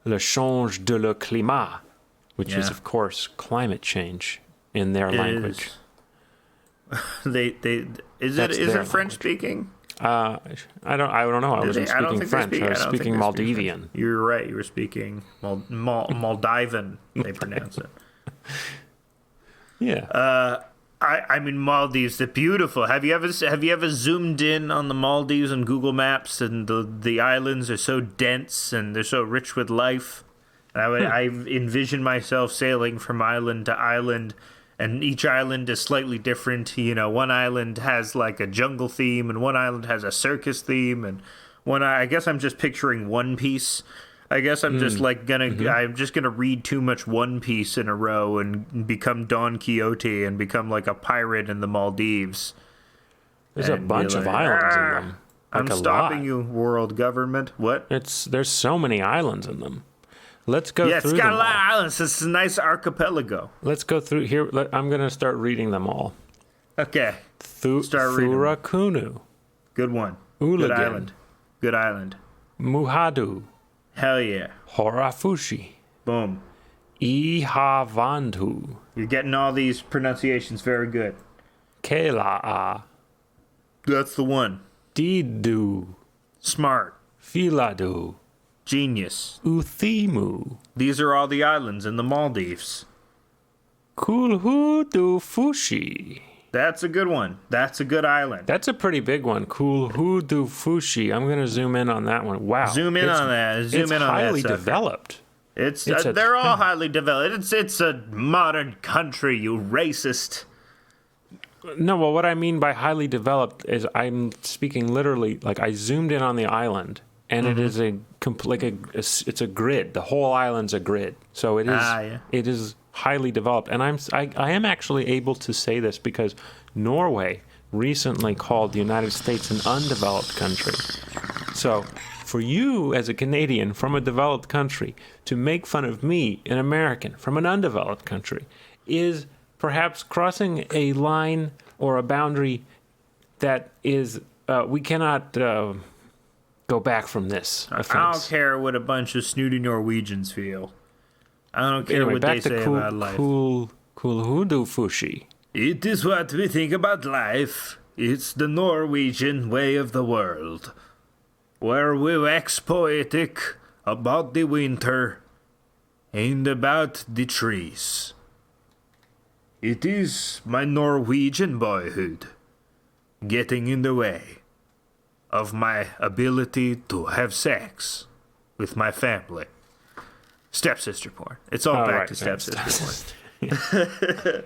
le change de le climat, which is, of course, climate change in their language. Is it French speaking? I don't know. I wasn't speaking French. I was speaking Maldivian. You're right. You were speaking Maldivan. They pronounce it. Yeah. I mean, Maldives, they're beautiful. Have you ever zoomed in on the Maldives on Google Maps, and the islands are so dense and they're so rich with life? I envision myself sailing from island to island, and each island is slightly different. You know, one island has like a jungle theme, and one island has a circus theme, and I guess I'm just picturing One Piece. I guess I'm just like I'm just gonna read too much One Piece in a row and become Don Quixote and become like a pirate in the Maldives. There's a bunch of islands in them. I'm stopping you, world government. What? There's so many islands in them. Let's go Yeah, through it's got them a lot of all. islands. It's a nice archipelago. Let's go through here. I'm going to start reading them all. Okay, start reading. Thurakunu, Good one. Good Ooligan. island. Good island. Muhadu, Hell yeah. Horafushi, Boom. Ihavantu, You're getting all these pronunciations very good. Kela'a, That's the one. Didu, Smart. Filadu, Genius. Uthimu, These are all the islands in the Maldives. Kulhudufushi. That's a good one. That's a good island. That's a pretty big one. Kulhudufushi. I'm going to zoom in on that one. Wow. Zoom in on that. Zoom It's in on that. highly sucker. developed. It's a they're all highly developed. It's a modern country, you racist. No, well, what I mean by highly developed is I'm speaking literally. Like I zoomed in on the island, and it is it's a grid. The whole island's a grid, so it is. Yeah. It is highly developed, and I am actually able to say this because Norway recently called the United States an undeveloped country. So for you as a Canadian from a developed country to make fun of me, an American from an undeveloped country, is perhaps crossing a line or a boundary that is we cannot go back from this offense. I don't care what a bunch of snooty Norwegians feel. I don't care Anyway, what they back to say about life. Kulhudufushi. It is what we think about life. It's the Norwegian way of the world, where we wax poetic about the winter and about the trees. It is my Norwegian boyhood getting in the way of my ability to have sex with my family. Stepsister porn. It's all back to stepsister porn.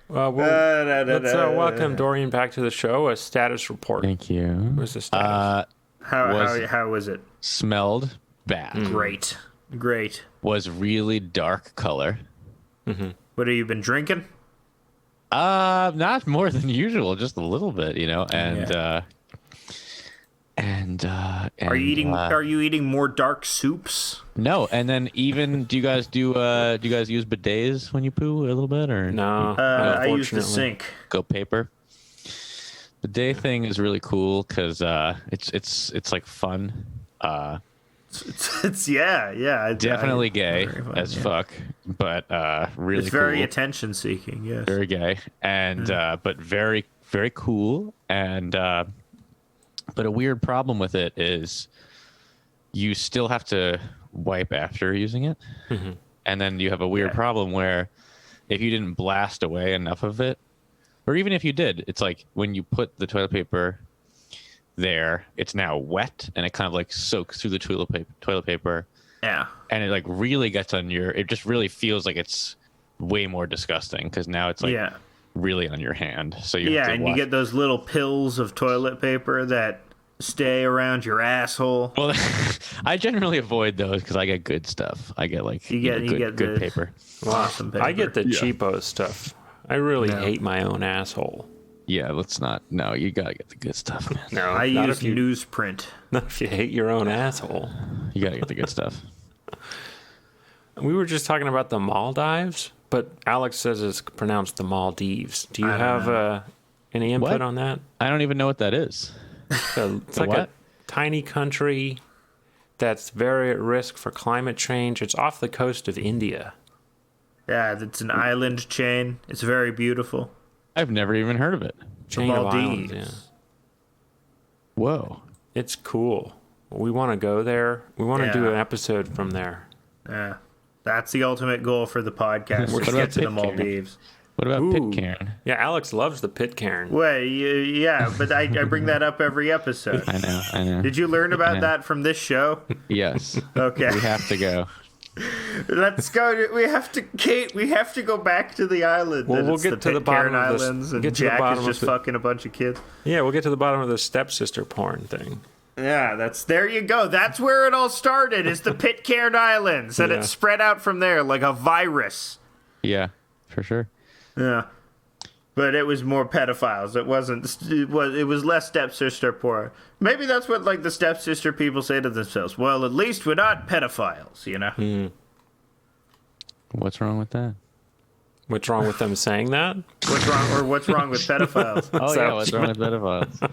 Well, let's welcome Dorian back to the show. A status report. Thank you. What's the status? How was it? Smelled bad. Great. Was really dark color. What have you been drinking? Not more than usual, just a little bit, you know. And Are you eating more dark soups? No, and then even do you guys use bidets when you poo a little bit or No, I use the unfortunately. sink. go paper? Bidet thing is really cool because it's like fun. It's Definitely gay very fun, as yeah. fuck, but really It's very cool. attention seeking. Yes. Very gay and but very very cool and but a weird problem with it is you still have to wipe after using it, and then you have a weird problem where if you didn't blast away enough of it, or even if you did, it's like when you put the toilet paper there, it's now wet and it kind of like soaks through the toilet paper, Yeah. and it like really gets on your. It just really feels like it's way more disgusting because now it's like really on your hand. So you have to and wash. you get those little pills of toilet paper that stay around your asshole. Well, I generally avoid those because I get good stuff. I get like You get good the- paper. Awesome paper. I get the cheapo stuff. I really hate my own asshole. Yeah, let's not. No, you gotta get the good stuff, man. No, I not use if you, newsprint. not if you hate your own asshole. You gotta get the good stuff. We were just talking about the Maldives, but Alex says it's pronounced the Maldives. Do you I don't have know. any input What? on that? I don't even know what that is. So it's The like a what? tiny country that's very at risk for climate change. It's off the coast of India. Yeah, it's an island chain. It's very beautiful. I've never even heard of it. Chain of Maldives. islands, yeah. Whoa. It's cool. We want to go there. We want to do Yeah. an episode from there. Yeah. That's the ultimate goal for the podcast. We're to gonna get to the Pitcairn. Maldives. What about Ooh. Pitcairn? Yeah, Alex loves the Pitcairn. Wait, yeah, but I bring that up every episode. I know. Did you learn about know. that from this show? Yes. Okay. We have to go. Let's go. We have to, Kate. We have to go back to the island. Well, and we'll it's get the to the bottom Pitcairn of this- Islands, and get to the Jack bottom is of just the- fucking a bunch of kids. Yeah, we'll get to the bottom of the stepsister porn thing. Yeah, there you go. That's where it all started. Is the Pitcairn Islands, and Yeah. it spread out from there like a virus. Yeah, for sure. Yeah. But it was more pedophiles. It wasn't. It was less stepsister porn. Maybe that's what like the stepsister people say to themselves. Well, at least we're not pedophiles, you know. What's wrong with that? What's wrong with them saying that? What's wrong with pedophiles? Oh So- yeah, what's wrong with pedophiles?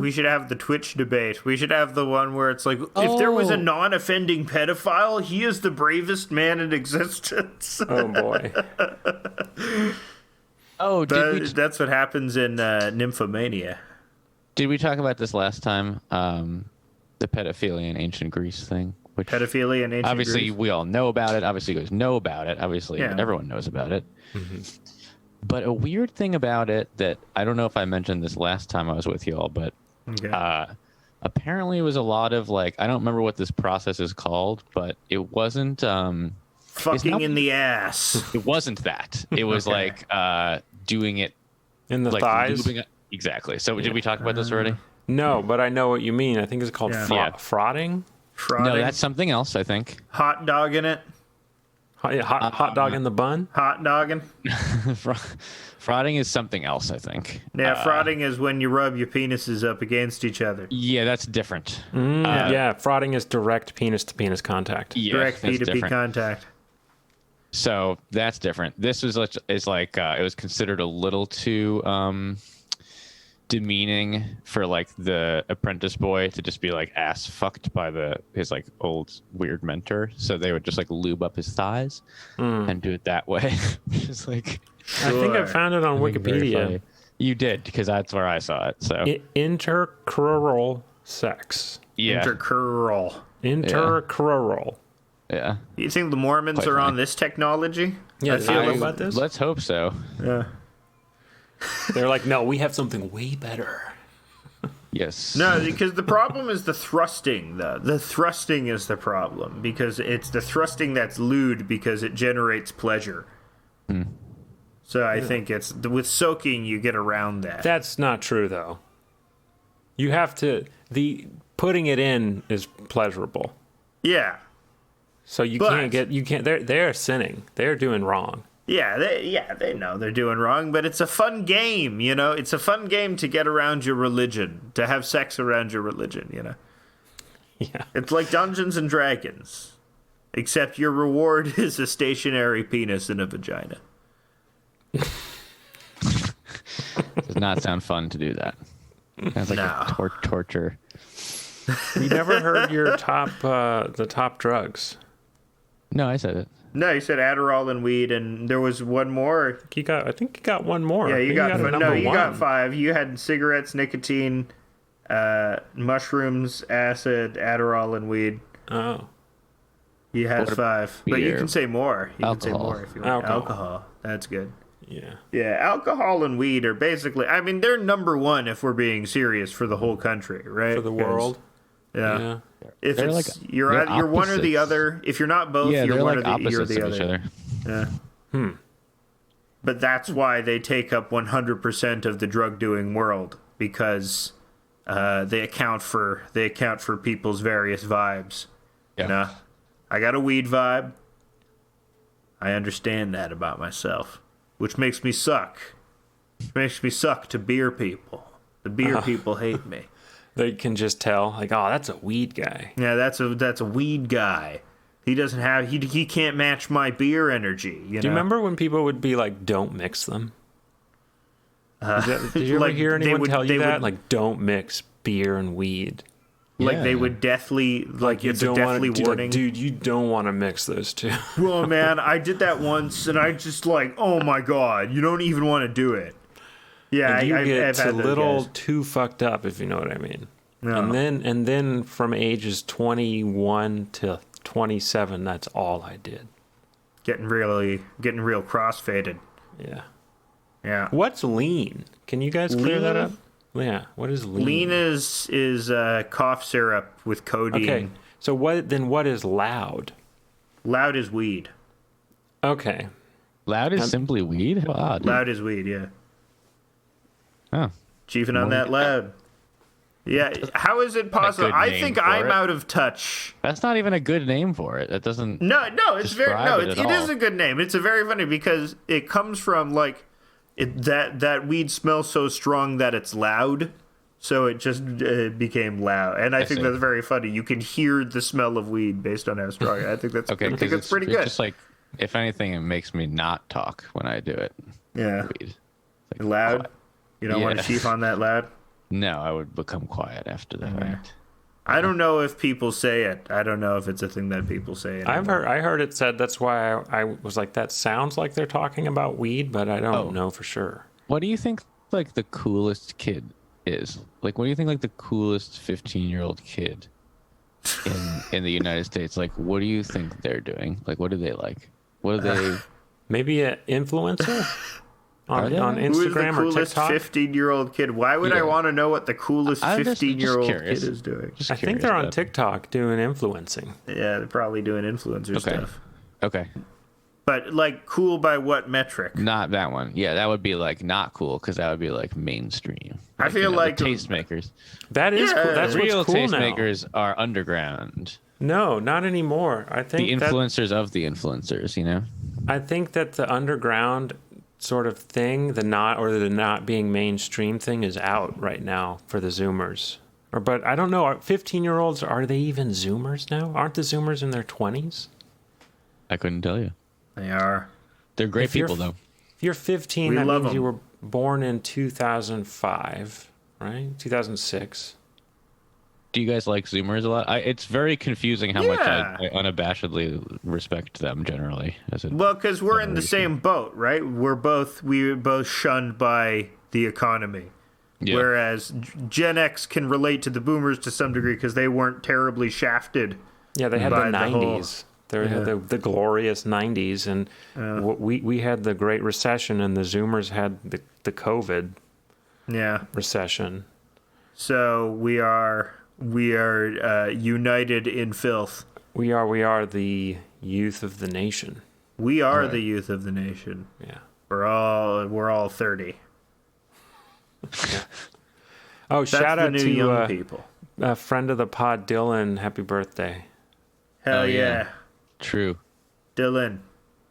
We should have the Twitch debate. We should have the one where it's like, if there was a Oh. non-offending pedophile, he is the bravest man in existence. Oh boy. Oh, That's what happens in Nymphomania. did we talk about this last time? The pedophilia in ancient Greece thing. Which Pedophilia in ancient obviously Greece. we all know about it. Obviously you guys know about it. Obviously Yeah. everyone knows about it. But a weird thing about it that I don't know if I mentioned this last time I was with y'all, but Okay. apparently it was a lot of like, I don't remember what this process is called, but it wasn't Fucking not- in the ass. it wasn't that. It was Okay. like doing it In the like thighs? lubing it. Exactly. So did we talk about this already? No, but I know what you mean. I think it's called Yeah. Yeah. frauding. Frauding. No, that's something else, I think. Hot dog in it. Hot dog in the bun. Hot dogging. Frauding is something else, I think. Yeah, frauding is when you rub your penises up against each other. Yeah, that's different. Yeah, frauding is direct penis to penis contact. Yeah, Direct that's P2P different. contact. So that's different. This was like it was considered a little too demeaning for like the apprentice boy to just be like ass fucked by his like old weird mentor. So they would just like lube up his thighs and do it that way. Which is like I think I Sure. found it on very Wikipedia. funny. You did because that's where I saw it. So Intercrural sex. yeah, Intercurl. Intercrural. yeah. You think the Mormons Quite are on funny. this technology? Yeah, I did feel you know like- about this? Let's hope so. Yeah. They're like, no, we have something way better. Yes. No, because the problem is the thrusting, though. The thrusting is the problem because it's the thrusting that's lewd because it generates pleasure. So I think it's with soaking you get around that. That's not true, though. You have to putting it in is pleasurable. Yeah. So you But- can't. They're sinning. They're doing wrong. Yeah, they know they're doing wrong, but it's a fun game, you know? It's a fun game to get around your religion, to have sex around your religion, you know? Yeah. It's like Dungeons and Dragons, except your reward is a stationary penis in a vagina. Does not sound fun to do that. Sounds like No. a torture. You never heard your the top drugs. No, I said it. No, you said Adderall and weed, and there was one more. I think you got one more. Yeah, I you think got a no, number you one. got 5. You had cigarettes, nicotine, mushrooms, acid, Adderall, and weed. Oh, You had What 5, but you beer? can say more. You can say Alcohol. more if you want. Alcohol. Alcohol. That's good. yeah. Yeah, alcohol and weed are basically. I mean, they're number 1 if we're being serious for the whole country, right? For the 'Cause- world. Yeah. Yeah. If They're it's like- you're they're you're one or the opposites. other. If you're not both, Yeah, you're they're one like or you're opposites the of each other. other. Yeah. But that's why they take up 100% of the drug doing world because they account for people's various vibes. Yeah. You know? I got a weed vibe. I understand that about myself, which makes me suck. Makes me suck to beer people. The beer people hate me. They can just tell, like, oh, that's a weed guy. Yeah, that's a weed guy. He doesn't have he can't match my beer energy. You know? Do you remember when people would be like, "Don't mix them"? Did you ever like, hear they anyone would- tell they you that? would- Like, don't mix beer and weed. Like Yeah. they would deathly like You it's a don't deathly want to, warning. dude. You don't want to mix those two. Well, man, I did that once, and I just like, oh my god, you don't even want to do it. Yeah, And you I've get had a those little guys. too fucked up, if you know what I mean. No. And then from ages 21 to 27, that's all I did. getting real crossfaded. Yeah. Yeah. What's lean? Can you guys clear that up? Yeah. What is lean? Lean is cough syrup with codeine. Okay. So what is loud? Loud is weed. Okay. Loud is simply weed? Wow, dude. Loud is weed, yeah. Oh. Chiefing on that loud. Yeah, how is it possible? good I name think for I'm it. out of touch. That's not even a good name for it. That doesn't... No, it's very describe it it at is all. a good name. It's a very funny because it comes from like that weed smells so strong that it's loud, so it just became loud. And I think see. that's very funny. You can hear the smell of weed based on how strong. I think that's Okay, I think because it's pretty good. It's just like, if anything, it makes me not talk when I do it. Yeah, Weed. Like, loud. quiet. You don't want to Yeah. chief on that loud. No, I would become quiet after the fact. I don't know if people say it. I don't know if it's a thing that people say. Anymore. I heard it said. That's why I was like, that sounds like they're talking about weed, but I don't know for sure. What do you think, like, the coolest kid is? Like, what do you think, like, the coolest 15-year-old kid in the United States, like, what do you think they're doing? Like, what do they like? What do they... Maybe an influencer Are on they? on Who is the Instagram or coolest TikTok. 15-year-old kid? Why would I Yeah. want to know what the coolest I'm just 15-year-old kid curious. is doing? Just I think curious they're on about it. TikTok doing influencing. Yeah, they're probably doing influencer Okay. stuff. Okay. But like, cool by what metric? Not that one. Yeah, that would be, like, not cool, because that would be, like, mainstream. I feel the like tastemakers. That is Yeah, cool. That's Real what's cool now. tastemakers are underground. No, not anymore. I The think influencers of the influencers, you know? I think that the underground sort of thing, the not being mainstream thing, is out right now for the Zoomers. But I don't know. 15-year-olds, are they even Zoomers now? Aren't the Zoomers in their 20s? I couldn't tell you. they are. They're great If you're people, though. If you're 15, We that love means you 'em. were born in 2005, right? 2006. Do you guys like Zoomers a lot? It's very confusing how much Yeah. I unabashedly respect them generally. Well, because we're in the same boat, right? We were both shunned by the economy. Yeah. Whereas Gen X can relate to the boomers to some degree because they weren't terribly shafted. Yeah, they had By the the whole- 90s. They had the glorious 90s, and we had the Great Recession, and the Zoomers had the COVID Yeah. recession. So we are united in filth. We are the youth of the nation. We are the youth of the nation. Yeah. We're all 30. Oh, That's shout the out new to young people. a friend of the pod, Dylan. Happy birthday! Hell Oh, yeah. yeah. True. Dylan,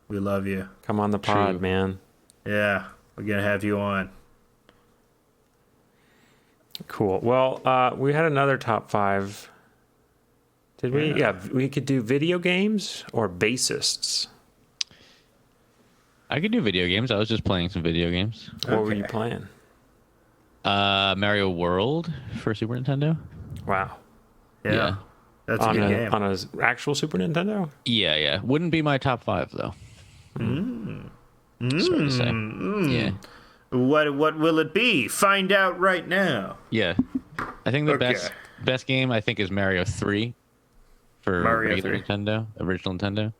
we love you. Come on the pod, True. man. Yeah, we're gonna have you on. Cool. Well, we had another top 5. Did we? Yeah, we could do video games or bassists. I could do video games. I was just playing some video games. What were you Okay. playing? Mario World for Super Nintendo. Wow. Yeah, that's a On good game. on a actual Super Nintendo? Yeah. Wouldn't be my top 5 though. It's hard to say. Yeah. What will it be? Find out right now. Yeah. I think the Okay. best game I think is Mario 3 for Mario regular 3. Nintendo, original Nintendo.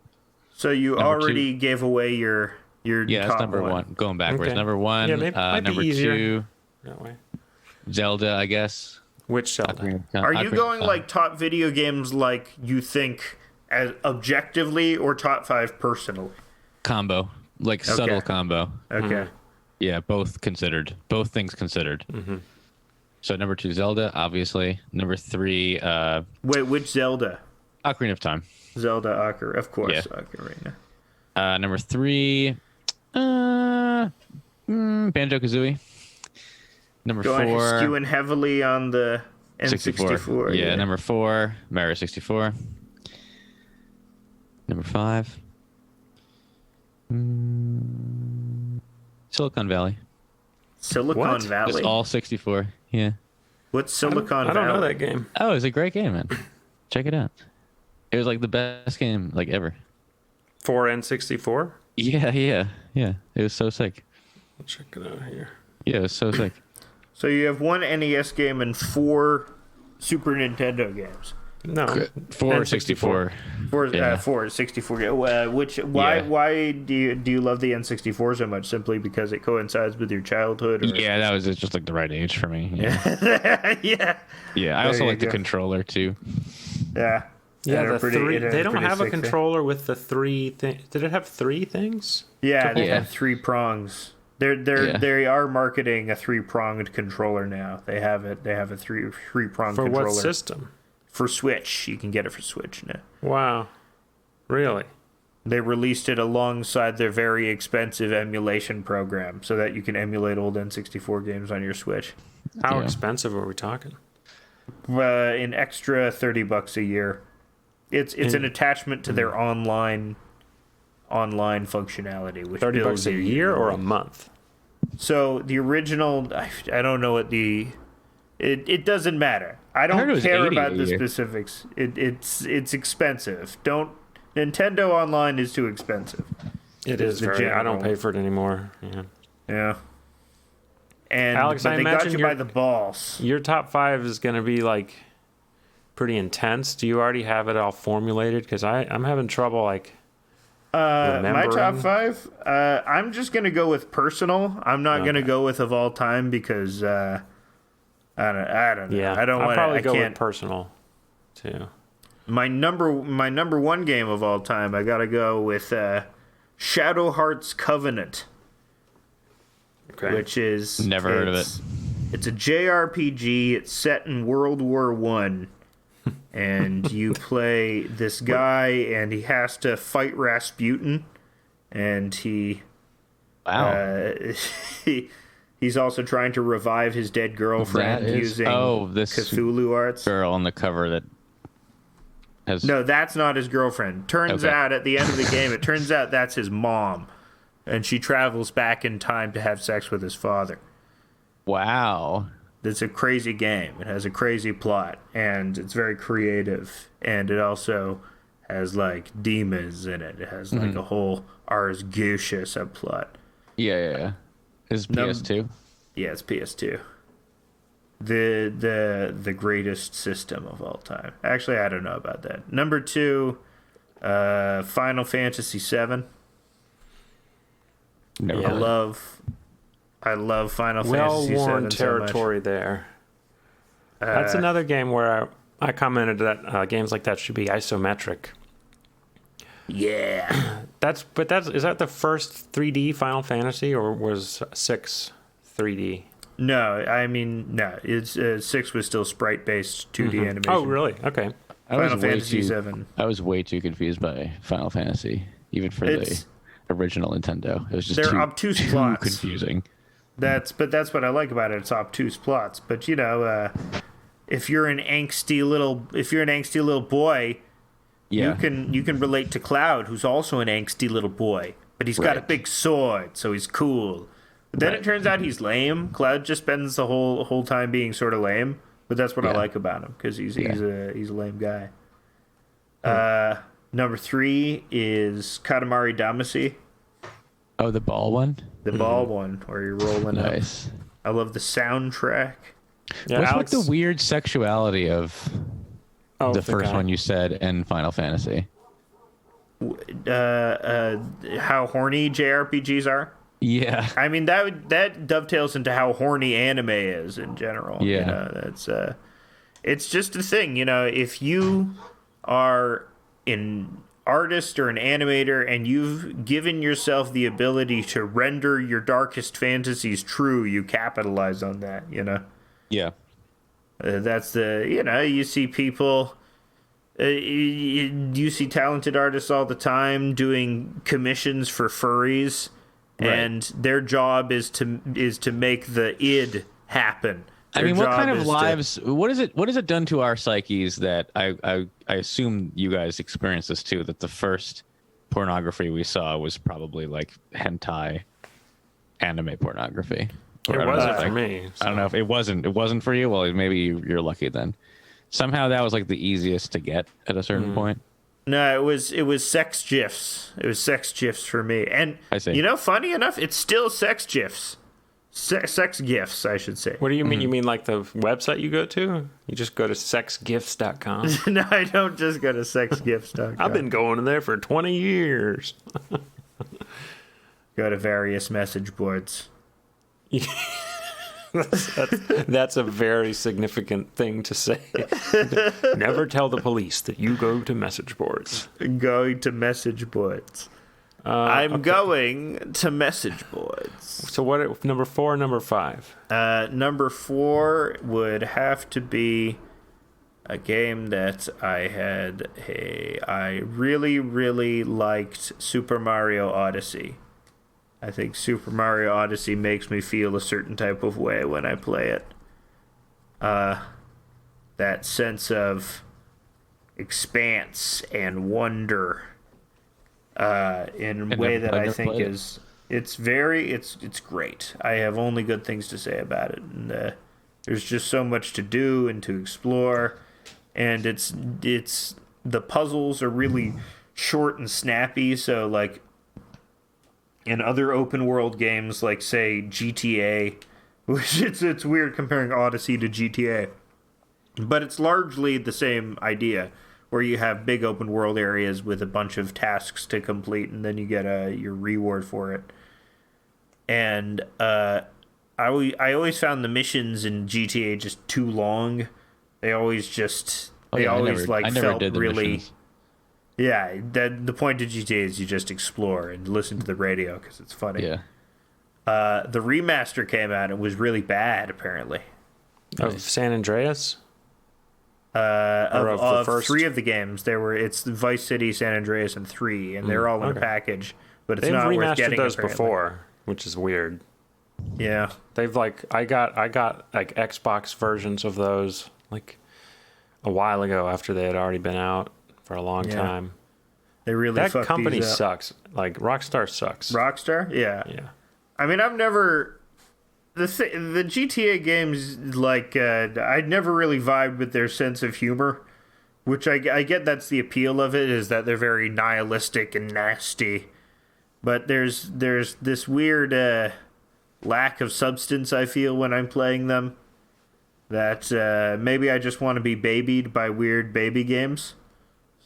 So you Number already gave away your Yeah, top that's number one. Going backwards. Okay. Number 1. Yeah, maybe- might be number easier. 2, That way. Zelda, I guess. Which Zelda? Are you going like top video games like you think as objectively or top 5 personally? combo, like subtle combo? Okay. Yeah, both considered. Both things considered. So number 2, Zelda, obviously. Number 3, Wait, which Zelda? Ocarina of Time. Zelda Ocarina, of course, Yeah. Ocarina. Number 3, Banjo Kazooie. Number Going 4, skewing heavily on the N64. 64. Yeah, number 4, Mario 64. Number 5, Silicon Valley. Silicon What? Valley. Just all 64. Yeah. What's Silicon Valley? I don't know that game. Oh, it's a great game, man. Check it out. It was like the best game like ever. For N64? Yeah. It was so sick. I'll check it out here. Yeah, it was so sick. So you have one NES game and 4 Super Nintendo games. No, For 64. Yeah. For 64. Yeah. Why do you love the N64 so much? Simply because it coincides with your childhood? Or? Yeah, that was just like the right age for me. Yeah. Yeah. Yeah, I There also you like the go. controller too. Yeah. Yeah, They're the three. they're They don't pretty have a sick thing. controller with the three things. Did it have three things? Yeah, they Yeah. have 3 prongs. They are marketing a 3-pronged controller now. They have it. They have a three-pronged For controller what system? for Switch. You can get it for Switch now. Wow, really? They released it alongside their very expensive emulation program, so that you can emulate old N64 games on your Switch. How Yeah. expensive are we talking? An extra $30 a year. It's an attachment to their online functionality, which $30 builds a year or a month? So the original, I don't know what it doesn't matter. I heard don't it was care 80 about a the year. specifics. It's expensive. Nintendo Online is too expensive. It is the very. I general. don't pay for it anymore. Yeah. Yeah. And Alex, but I they got imagine you you're- by the balls. Your top 5 is going to be like pretty intense. Do you already have it all formulated? Because I'm having trouble like. My remembering. top 5. I'm just gonna go with personal. I'm not gonna go with of all time because I don't know. Yeah, I don't I'll want probably I go can't. with personal too. My number 1 game of all time. I gotta go with Shadow Hearts Covenant. Okay. Which is Never heard of it. It's a JRPG. It's set in World War One, and you play this guy, and he has to fight Rasputin, and Wow. he's also trying to revive his dead girlfriend That is- using this Cthulhu arts. girl on the cover that has No, that's not his girlfriend. Turns Okay. out at the end of the game, it turns out that's his mom, and she travels back in time to have sex with his father. Wow. It's a crazy game. It has a crazy plot, and it's very creative. And it also has like demons in it. It has like a whole Ars Goetia subplot. Yeah. Is Num- PS2? Yeah, it's PS2. The greatest system of all time. Actually, I don't know about that. Number 2, Final Fantasy VII. Never Yeah. heard of it. I love Final Fantasy VII Well-worn so territory there. That's another game where I commented that games like that should be isometric. much. Yeah. Is that the first 3D Final Fantasy, or was 6 3D? No, I mean no. It's 6 was still sprite-based 2D animation. Oh, really? Okay. Final Fantasy VII. I was way too confused by Final Fantasy, even for It's- the original Nintendo. It was just They're too, obtuse too plots. confusing. That's what I like about it. It's obtuse plots. But you know, if you're an angsty little boy, Yeah. you can relate to Cloud, who's also an angsty little boy, but he's got a Right. big sword, so he's cool. But then it Right. turns out he's lame. Cloud just spends the whole time being sort of lame, but that's what I Yeah. like about him because he's a lame guy. Number 3 is Katamari Damacy, Oh, the ball one? the ball one where you're rolling up. Nice. I love the soundtrack. Yeah, What's Alex, with the weird sexuality of the first uh, one you said in Final Fantasy? How horny JRPGs are. Yeah. I mean that dovetails into how horny anime is in general. Yeah. You know, that's it's just a thing, you know, if you are an artist or an animator and you've given yourself the ability to render your darkest fantasies true, you capitalize on that, you know. Yeah. That's the, you know, you see people, you see talented artists all the time doing commissions for furries, and their job is to make the id happen. I Their mean, what job kind of is to- lives? What is it done to our psyches that I assume you guys experienced this too? That the first pornography we saw was probably like hentai, anime pornography. Or I it don't wasn't know, for like, me. I don't know if it wasn't for you. Well, maybe you're lucky then. Somehow that was like the easiest to get at a certain point. No, it was sex gifs. It was sex gifs for me, and I see. you know, funny enough, it's still sex gifs. Sex gifts, I should say. What do you mean? You mean like the website you go to? You just go to sexgifts.com? No, I don't just go to sexgifts.com. I've been going in there for 20 years. Go to various message boards. That's a very significant thing to say. Never tell the police that you go to message boards. Going to message boards. I'm going to message boards. So what? Number 4, number 5. Number 4 would have to be a game that I had. I really, really liked Super Mario Odyssey. I think Super Mario Odyssey makes me feel a certain type of way when I play it. That sense of expanse and wonder. In a way that I think is it's great. I have only good things to say about it, and there's just so much to do and to explore, and it's the puzzles are really short and snappy. So like in other open world games, like say GTA, which it's weird comparing Odyssey to GTA, but it's largely the same idea, where you have big open world areas with a bunch of tasks to complete, and then you get your reward for it. And I always found the missions in GTA just too long. They always felt really. Missions. Yeah, the point of GTA is you just explore and listen to the radio because it's funny. Yeah. The remaster came out and was really bad, apparently. Of San Andreas? Of the first 3 of the games, it's Vice City, San Andreas, and 3, and they're all in a package. But it's not worth getting. They've remastered those apparently. before, which is weird. Yeah, They've I got like Xbox versions of those like a while ago after they had already been out for a long time. They really that fucked company these up. sucks. Like Rockstar sucks. Rockstar, yeah. I mean, I've never. The GTA games, I'd never really vibed with their sense of humor, which I get that's the appeal of it, is that they're very nihilistic and nasty. But there's this weird lack of substance I feel when I'm playing them, that maybe I just want to be babied by weird baby games,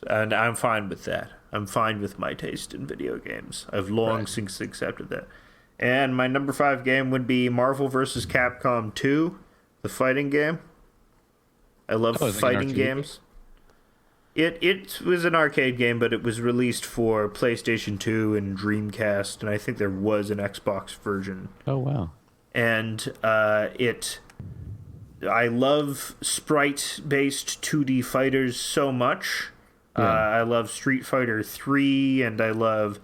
and I'm fine with that. I'm fine with my taste in video games. I've long since accepted that. And my number 5 game would be Marvel vs. Capcom 2, the fighting game. I love fighting games. It was an arcade game, but it was released for PlayStation 2 and Dreamcast, and I think there was an Xbox version. Oh, wow. And I love sprite-based 2D fighters so much. Yeah. I love Street Fighter 3, and I love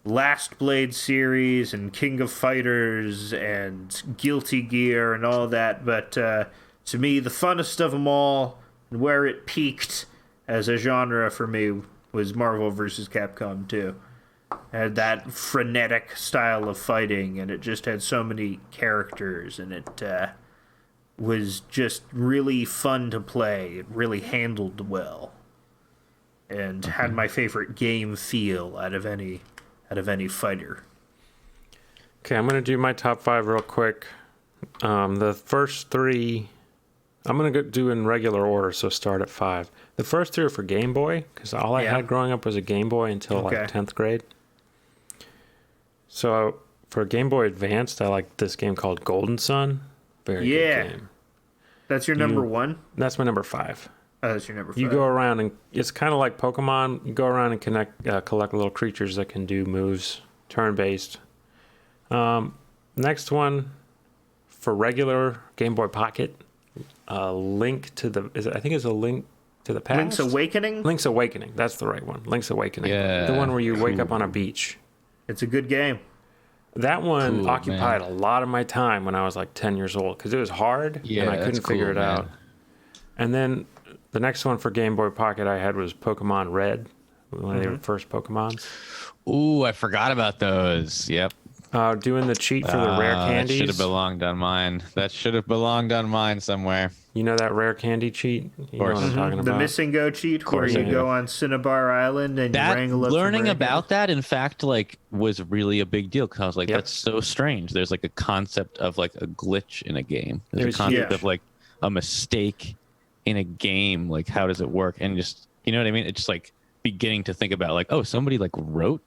Last Blade series and King of Fighters and Guilty Gear and all that, but to me the funnest of them all, and where it peaked as a genre for me, was Marvel vs. Capcom 2. It had that frenetic style of fighting, and it just had so many characters, and it was just really fun to play. It really handled well, and had my favorite game feel out of any fighter. Okay, I'm going to do my top 5 real quick. The first 3, I'm going to do in regular order, so start at 5. The first 3 are for Game Boy, because all I had growing up was a Game Boy until like 10th grade. So for Game Boy Advanced, I like this game called Golden Sun. Very good game. That's your number 1? That's my number 5. Oh, that's your number 5. You go around, and it's kind of like Pokemon. You go around and collect little creatures that can do moves, turn-based. Next one, for regular Game Boy Pocket, Link to the... I think it's a Link to the Past? Link's Awakening? Link's Awakening. That's the right one. Link's Awakening. Yeah. The one where you wake up on a beach. It's a good game. That one occupied a lot of my time when I was like 10 years old, because it was hard, and I couldn't figure it out. And then the next one for Game Boy Pocket I had was Pokemon Red, one of the first Pokemons. Ooh, I forgot about those. Yep. Doing the cheat for the rare That should have candies. belonged on mine. That should have belonged on mine somewhere. You know that rare candy cheat? You know what I'm talking The about? Miss and Go cheat, where course you I do. go on Cinnabar Island and you That wrangle up some learning rare about that, in fact, like was really a big deal because I was like, Yep. that's so strange. There's like a concept of like a glitch in a game. There's There's- a concept yeah. of like a mistake in a game. Like, how does it work? And just, you know what I mean? It's just like beginning to think about like, oh, somebody like wrote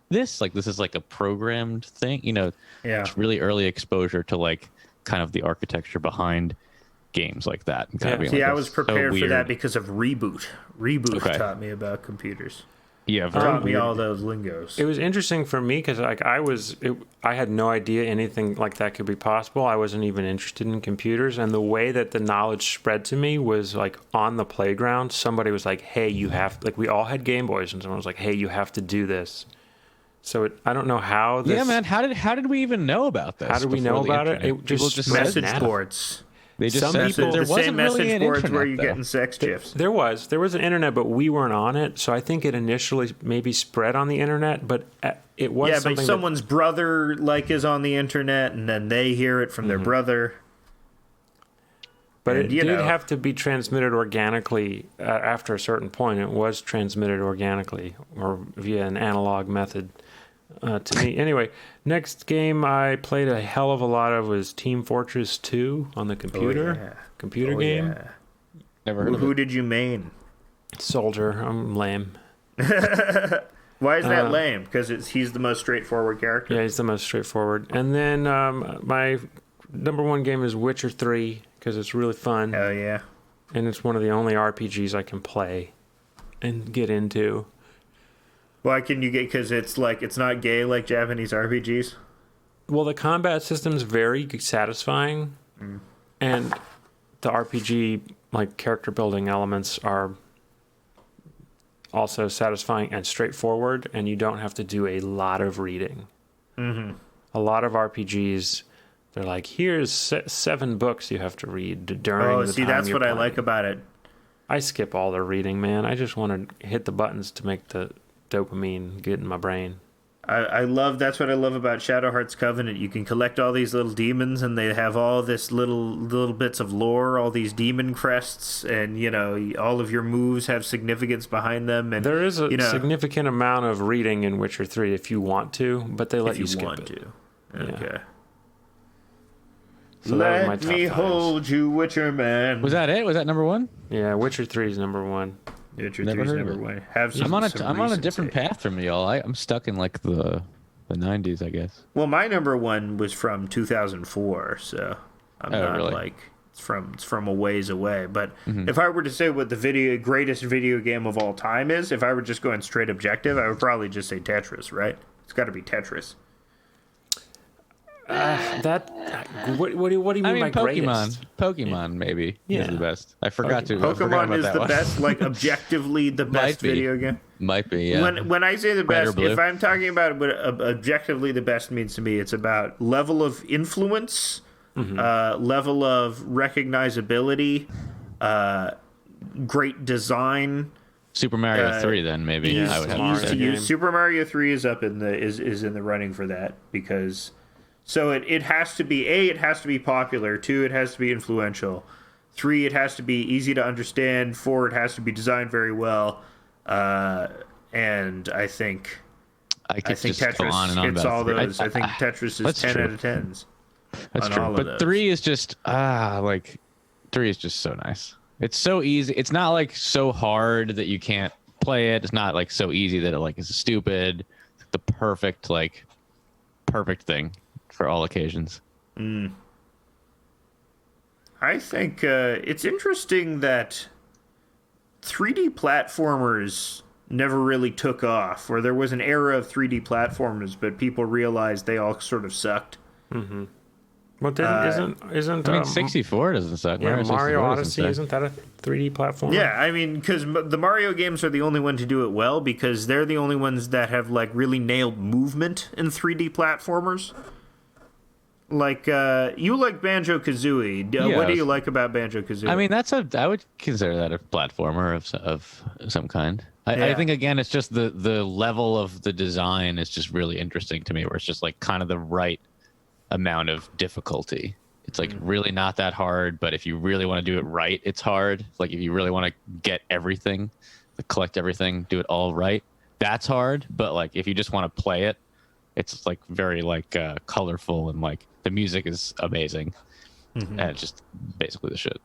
this. Like, this is like a programmed thing. You know, Yeah. it's really early exposure to like kind of the architecture behind games like that. And kind of Yeah. being See, like, I was that's so prepared for that weird. because of Reboot. Reboot Okay. taught me about computers. Yeah, very Taught me weird. all those lingos. It was interesting for me because like I had no idea anything like that could be possible. I wasn't even interested in computers, and the way that the knowledge spread to me was like on the playground. Somebody was like, "Hey, you have," like we all had Game Boys, and someone was like, "Hey, you have to do this." So I don't know how. This, Yeah, man. How did we even know about this? How did we before know the about it? internet? It just People said Message Nana. boards. They just Some said people- there the wasn't same really message an boards where internet, you're though. getting sex gifs. There was an internet, but we weren't on it. So I think it initially maybe spread on the internet, but it was Yeah, something but that- someone's brother like is on the internet, and then they hear it from their brother. But And, it you did know. have to be transmitted organically after a certain point. It was transmitted organically or via an analog method to me. Anyway, next game I played a hell of a lot of was Team Fortress 2 on the computer. yeah. Computer Oh, game. yeah. Never heard of Who it. did you main? Soldier. I'm lame. Why is that lame? Because he's the most straightforward character. Yeah, he's the most straightforward. And then my number one game is Witcher 3 because it's really fun. Hell yeah. And it's one of the only RPGs I can play and get into. Why can you get? Because it's like it's not gay like Japanese RPGs. Well, the combat system's very satisfying, and the RPG like character building elements are also satisfying and straightforward, and you don't have to do a lot of reading. Mm-hmm. A lot of RPGs, they're like, here's 7 books you have to read during Oh, the see, time that's you're what I playing. like about it. I skip all the reading, man. I just want to hit the buttons to make the dopamine get in my brain. I love that's what I love about Shadow Hearts Covenant. You can collect all these little demons, and they have all this little bits of lore, all these demon crests, and you know all of your moves have significance behind them. And There is a you know, significant amount of reading in Witcher 3 if you want to, but they let if you you skip want it. to. Yeah. Okay. So that was my Let top me fives. hold you, Witcher man. Was that it? Was that number one? Yeah, Witcher 3 is number 1. Witcher Never 3's heard of number it. one. Have some, I'm on a some I'm on a recency. different path from y'all. I'm stuck in like the 90s, I guess. Well, my number one was from 2004, so I'm Oh, not really? like it's from a ways away. But Mm-hmm. if I were to say what the greatest video game of all time is, if I were just going straight objective, I would probably just say Tetris, right? It's got to be Tetris. What do you mean I mean, by greatest? Pokemon maybe is Yeah. the best. I forgot to. I forgot Pokemon about is that the one. best, like objectively the best be. video game. Might be, yeah. When I say the Red or best, blue? if I'm talking about what objectively the best means to me, it's about level of influence, level of recognizability, great design. Super Mario 3, then maybe yeah, I would have Mario to say. game. Super Mario 3 is up in the is in the running for that because so it has to be it has to be popular, 2 it has to be influential, 3 it has to be easy to understand, 4 it has to be designed very well, and I think Just go Tetris on and on hits about all three. those. I think Tetris is That's 10 true. out of 10s. That's on true. all of But those. 3 is just like 3 is just so nice. It's so easy. It's not like so hard that you can't play it. It's not like so easy that it like is stupid. It's the perfect thing for all occasions. I think it's interesting that 3D platformers never really took off, or there was an era of 3D platformers, but people realized they all sort of sucked. Well, then isn't I mean, 64 doesn't suck. yeah, Mario 64 doesn't Odyssey suck. isn't that a 3D platform? Yeah, I mean, because the Mario games are the only one to do it well, because they're the only ones that have like really nailed movement in 3D platformers. Like you like Banjo-Kazooie. What do Yes. you like about Banjo-Kazooie? I mean, I would consider that a platformer of some kind. I Yeah. think again, it's just the level of the design is just really interesting to me, where it's just like kind of the right amount of difficulty. It's like really not that hard, but if you really want to do it right, it's hard. Like if you really want to get everything, collect everything, do it all right, that's hard. But like if you just want to play it, it's like very like colorful, and like the music is amazing, and it's just basically the shit.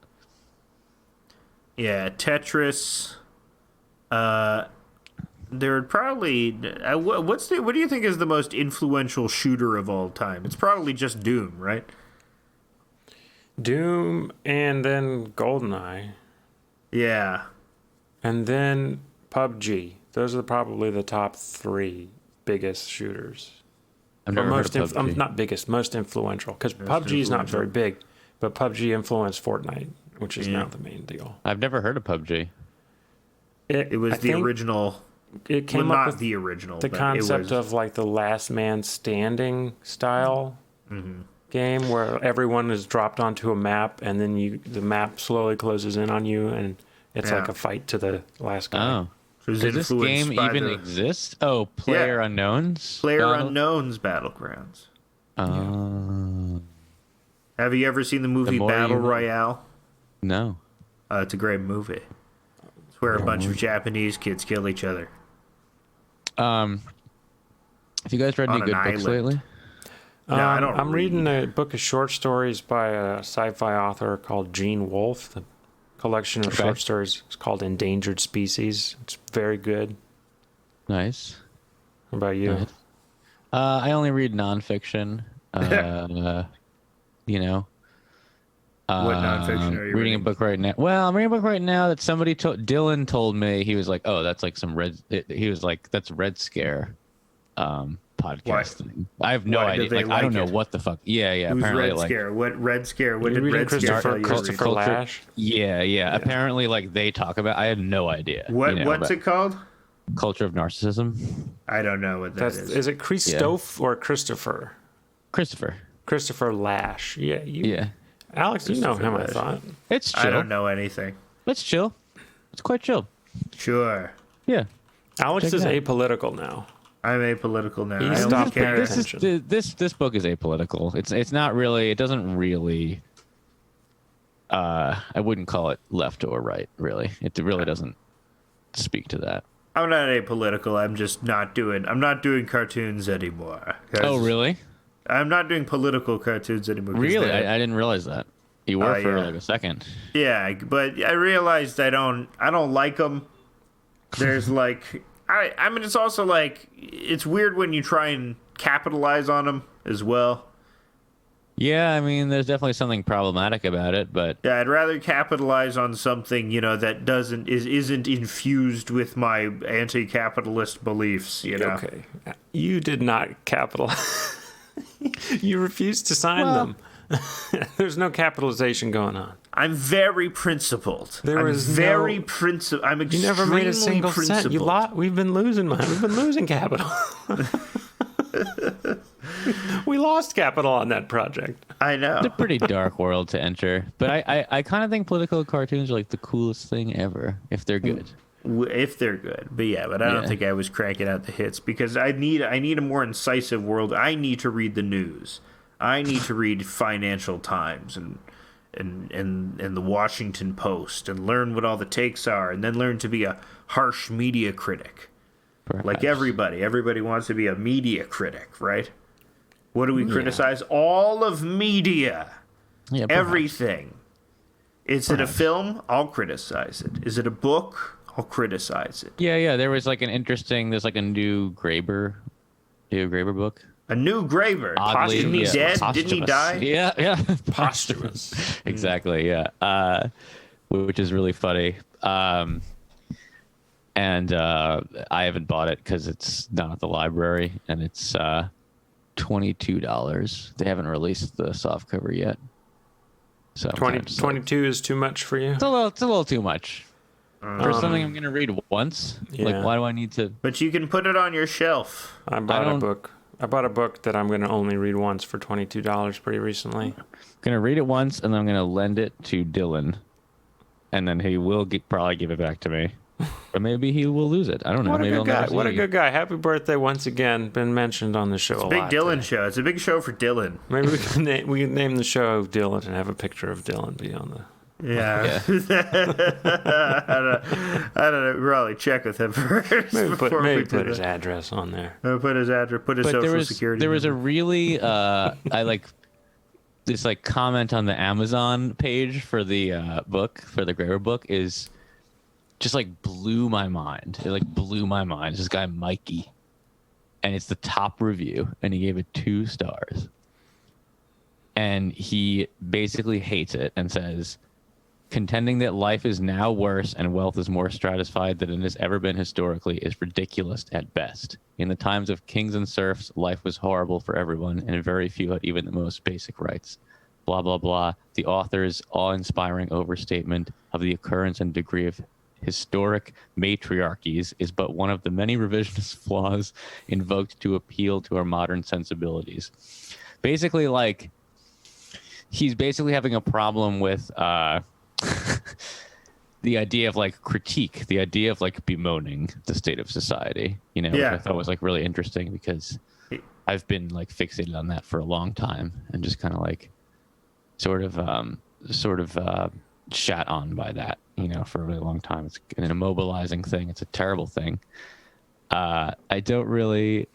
Yeah, Tetris. There would probably what do you think is the most influential shooter of all time? It's probably just Doom, right? Doom, and then GoldenEye, Yeah. and then PUBG. Those are probably the top 3 biggest shooters. I've never heard of PUBG. Not biggest, most influential. Because PUBG is not very big, but PUBG influenced Fortnite, which is now the main deal. I've never heard of PUBG. It was the original. It came well, up not with the original. the but concept it was, of like the last man standing style game, where everyone is dropped onto a map, and then the map slowly closes in on you, and it's like a fight to the last guy. Oh, it was does this influenced game by even the exist? Oh, Player Unknowns. PlayerUnknown's Battlegrounds. Have you ever seen the movie more Battle you know. Royale? No. It's a great movie. It's where a bunch of Japanese kids kill each other. Have you guys read any On good an books island. lately? No, I don't I'm reading read. a book of short stories by a sci-fi author called Gene Wolfe. The collection of short stories is called Endangered Species. It's very good. Nice. What about you? Nice. I only read nonfiction. You know. What nonfiction are you reading a book right now? Well, I'm reading a book right now that somebody Dylan told me. He was like, "Oh, that's like some Red." He was like, "That's Red Scare." Podcast thing. I have no Why did idea. they Like, I don't like know it? what the fuck. Yeah. Who's Apparently, Red like, Scare? What Red Scare? What You did reading Red Scare tell you? Christopher Lasch? Yeah. Apparently, like they talk about. I had no idea. What what's about it called? Culture of narcissism. I don't know what that is. Is it Christophe or Christopher? Christopher. Christopher Lasch. Yeah. Yeah. Alex, you know him, I Lasch. thought. It's chill. I don't know anything. It's chill. It's quite chill. Sure. Yeah. Alex Check is it out. apolitical now. I'm apolitical now. He's I stopped only paying care. attention. This book is apolitical. It's not really. It doesn't really. I wouldn't call it left or right. Really, it really doesn't speak to that. I'm not apolitical. I'm just not doing. I'm not doing cartoons anymore. 'Cause Oh, really? I'm not doing political cartoons anymore. 'cause Really? they're- I didn't realize that. You were for yeah. like a second. Yeah, but I realized I don't like them. There's like I mean it's also like it's weird when you try and capitalize on them as well. Yeah, I mean, there's definitely something problematic about it, but Yeah, I'd rather capitalize on something, that isn't infused with my anti-capitalist beliefs, Okay. You did not capitalize. You refused to sign them. There's no capitalization going on. I'm very principled. There I'm is very no- principled. I'm You extremely never made a single cent. principled. We've been losing money. We've been losing capital. We lost capital on that project. I know. it's a pretty dark world to enter. But I kind of think political cartoons are like the coolest thing ever if they're good. If they're good, but I don't Yeah. think I was cranking out the hits because I need a more incisive world. I need to read the news. I need to read Financial Times and the Washington Post and learn what all the takes are, and then learn to be a harsh media critic. Like Perhaps. everybody wants to be a media critic, right? What do we criticize? All of media, Yeah, perhaps. everything. Is it a film? I'll criticize it. Is it a book? I'll criticize it. Yeah. There was like there's like a new Graeber book. A new Graeber. Oddly, Isn't he yeah, dead? Didn't he posthumous. die? Yeah. Posthumous. Exactly. Yeah. Which is really funny. And I haven't bought it because it's not at the library, and it's $22. They haven't released the soft cover yet. So I'm 20, kinda just like, 22 is too much for you? it's a little too much for something I'm gonna read once. yeah. Like, why do I need to? But you can put it on your shelf. I bought a don't- book. I bought a book that I'm going to only read once for $22 pretty recently. Gonna read it once, and then I'm gonna lend it to Dylan, and then he will probably give it back to me, or maybe he will lose it. I don't know. What a Maybe good I'll guy. never see What a it. good guy. Happy birthday once again. Been mentioned on the show a Big lot Dylan today. show. It's a big show for Dylan. Maybe we can name the show Dylan and have a picture of Dylan be on the... Yeah. I don't know. Probably check with him first. Maybe before put, we maybe do put his that. address on there. Put his address. Put his But social security. there was a number. really I like this like comment on the Amazon page for the book, for the Graver book, is just like blew my mind. It like blew my mind. It's this guy Mikey, and it's the top review, and he gave it 2 stars, and he basically hates it and says, contending that life is now worse and wealth is more stratified than it has ever been historically is ridiculous at best. In the times of kings and serfs, life was horrible for everyone, and very few had even the most basic rights. Blah, blah, blah. The author's awe-inspiring overstatement of the occurrence and degree of historic matriarchies is but one of the many revisionist flaws invoked to appeal to our modern sensibilities. Basically, like, he's basically having a problem with the idea of like critique, the idea of like bemoaning the state of society, you know, which I thought was like really interesting because I've been like fixated on that for a long time and just kind of like sort of shat on by that, you know, for a really long time. It's an immobilizing thing. It's a terrible thing. I don't really...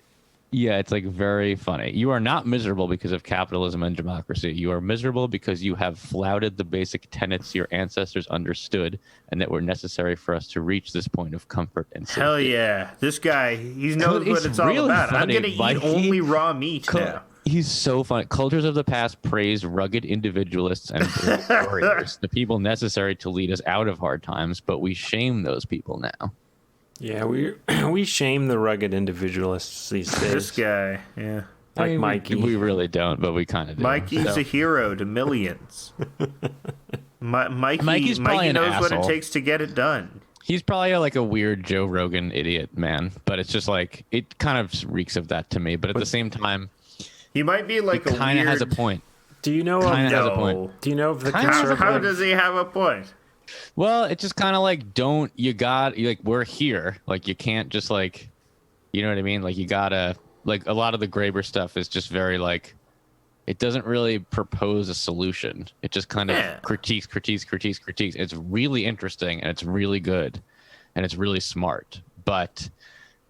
Yeah, it's like very funny. You are not miserable because of capitalism and democracy. You are miserable because you have flouted the basic tenets your ancestors understood and that were necessary for us to reach this point of comfort and safety. Hell yeah. This guy, he knows what it's all really about. I'm funny, going to eat Mikey. only raw meat now. He's so funny. Cultures of the past praise rugged individualists and brave warriors, the people necessary to lead us out of hard times, but we shame those people now. Yeah, we shame the rugged individualists these days. This guy, yeah. Like I mean, Mikey. We really don't, but we kind of do. Mikey's So, a hero to millions. Mikey's probably Mikey an knows what it asshole. takes to get it done. he's probably like a weird Joe Rogan idiot, man. But it's just like, it kind of reeks of that to me. But at the same time, He might be like he a kind of weird... has a point. Do you know Kinda of has a No. point. Do you know of the Kinda has a How conservative? does he have a point? Well, it's just kind of like, like, we're here. Like, you can't just like, you know what I mean? Like, you gotta, like, a lot of the Graeber stuff is just very like, it doesn't really propose a solution. It just kind of critiques. It's really interesting and it's really good and it's really smart, but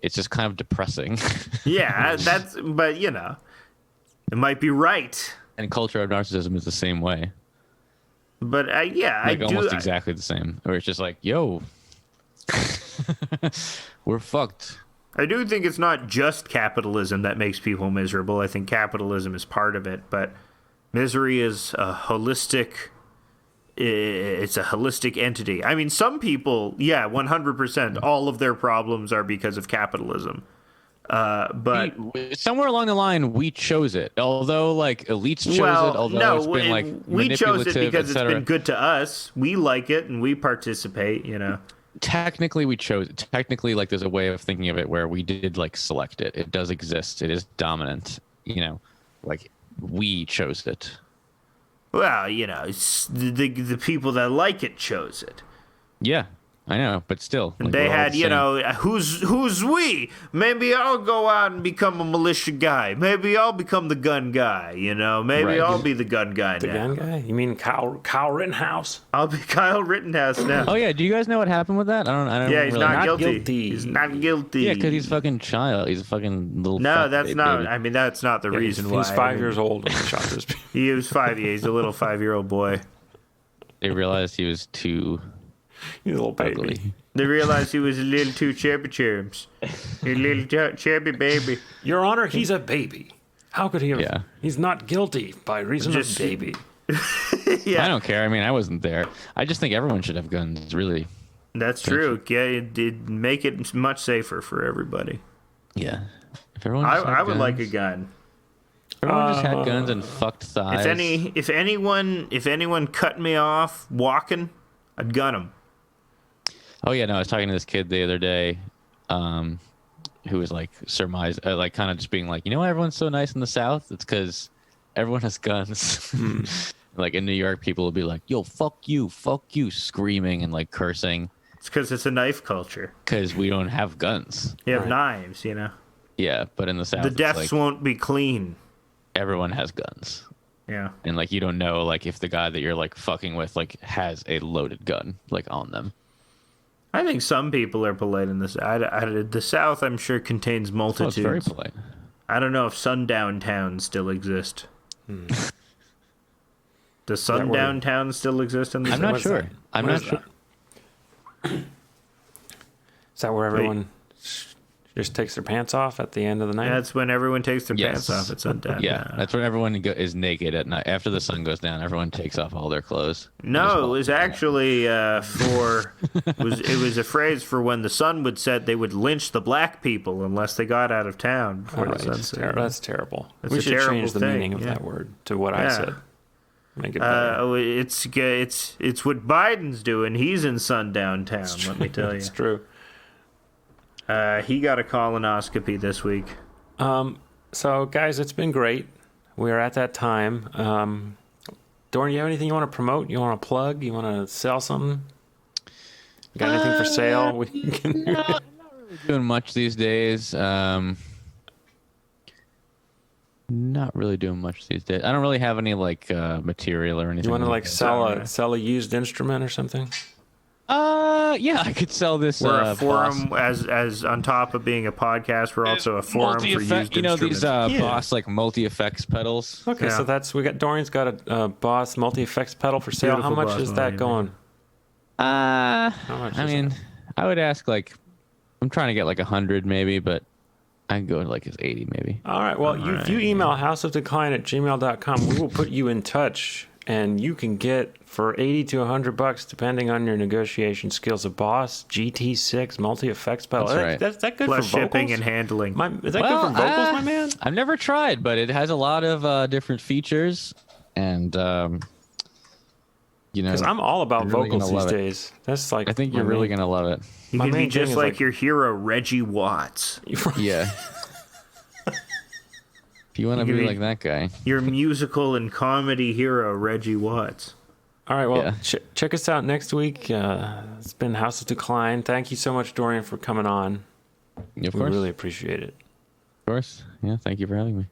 it's just kind of depressing. Yeah, but you know, it might be right. And Culture of Narcissism is the same way. But yeah, Like, I almost do. exactly the same. Where it's just like, yo, we're fucked. I do think it's not just capitalism that makes people miserable. I think capitalism is part of it, but misery is a holistic. It's a holistic entity. I mean, some people, yeah, 100%, all of their problems are because of capitalism. But Somewhere along the line, we chose it. Although, like, elites chose it. Although it's been like we chose it manipulative, because it's etc. been good to us. We like it and we participate. You know. Technically, we chose it. Technically, like, there's a way of thinking of it where we did like select it. It does exist. It is dominant. You know, like, we chose it. Well, you know, it's the people that like it chose it. Yeah, I know, but still, like, They we're all had, the you same. know, who's we? Maybe I'll go out and become a militia guy. Maybe I'll become the gun guy. You know, maybe Right. I'll be the gun guy The now. gun guy? You mean Kyle Rittenhouse? I'll be Kyle Rittenhouse now. Oh yeah, do you guys know what happened with that? I don't. Yeah, he's really not know. guilty. He's not guilty. Yeah, because he's a fucking child. He's a fucking little. No, fuck that's baby. not. I mean, that's not the He's reason why. 5 years old when he shot this. He was 5 years. He's a little 5-year-old boy. They realized he was too He's a little baby. ugly. They realized he was a little too chubby chubs. A little chubby baby. Your Honor, he's a baby. How could he have? Yeah. He's not guilty by reason Just- of baby. Yeah, I don't care. I mean, I wasn't there. I just think everyone should have guns. Really. that's true. Yeah, it did make it much safer for everybody. Yeah. If everyone just had I would like a guns- gun. if everyone just had guns and fucked thighs. If anyone cut me off walking, I'd gun him. Oh yeah, no. I was talking to this kid the other day. who was like surmise, like kind of just being like, you know why everyone's so nice in the South? It's because everyone has guns. Like in New York, people will be like, yo, fuck you, screaming and like cursing. It's because it's a knife culture. Because we don't have guns. You have Right. knives, you know. Yeah, but in the South, The it's deaths like won't be clean. everyone has guns. Yeah. And like you don't know like if the guy that you're like fucking with like has a loaded gun like on them. I think some people are polite in this. The South, I'm sure, contains Oh, multitudes. it's very polite. I don't know if sundown towns still exist. Does sundown towns still exist in the I'm South? not What's sure. that? I'm What not is sure. Is that where everyone just takes their pants off at the end of the night? That's when everyone takes their Yes. pants off at sundown. Yeah, that's when everyone is naked at night. After the sun goes down, everyone takes off all their clothes. No, it was actually it was a phrase for when the sun would set, they would lynch the black people unless they got out of town before All right, the sun that's, set. that's terrible. That's We a should terrible change the thing, meaning of yeah. that word to what I Yeah. said. Make it better. It's what Biden's doing. He's in sundown town. Let me tell you. It's true. He got a colonoscopy this week. So, guys, it's been great. We're at that time. Dorian, you have anything you want to promote? You want to plug? You want to sell something? You got anything for sale? We can... Not really doing much these days. Not really doing much these days. I don't really have any like material or anything. You want to like that. sell a used instrument or something? Yeah, I could sell this. We're a Boss. forum, as on top of being a podcast, we're also a forum for used Multi-effect. You know these instruments. Boss like multi-effects pedals. Okay, Yeah. so we got Dorian's got a Boss multi-effects pedal for sale. Beautiful How much Boss is that multi, going? much I is mean, I would ask like, I'm trying to get like 100 maybe, but I can go like as 80 maybe. All right. Well, if you email houseofdecline@gmail.com, we will put you in touch, and you can get for $80 to $100, depending on your negotiation skills, a Boss GT6 multi-effects pedal. That's right. That's that good Plus for shipping vocals? and handling. Is that good for vocals, my man? I've never tried, but it has a lot of different features, and you know, Because I'm all about you're really vocals gonna these love it. days. That's like I think you're really gonna love it. You my can be main thing just is, like like- your hero, Reggie Watts. Yeah. If you want to You be can like that guy, Your musical and comedy hero, Reggie Watts. All right. Well, Yeah. check us out next week. It's been House of Decline. Thank you so much, Dorian, for coming on. of We course, really appreciate it. of course. Yeah, thank you for having me.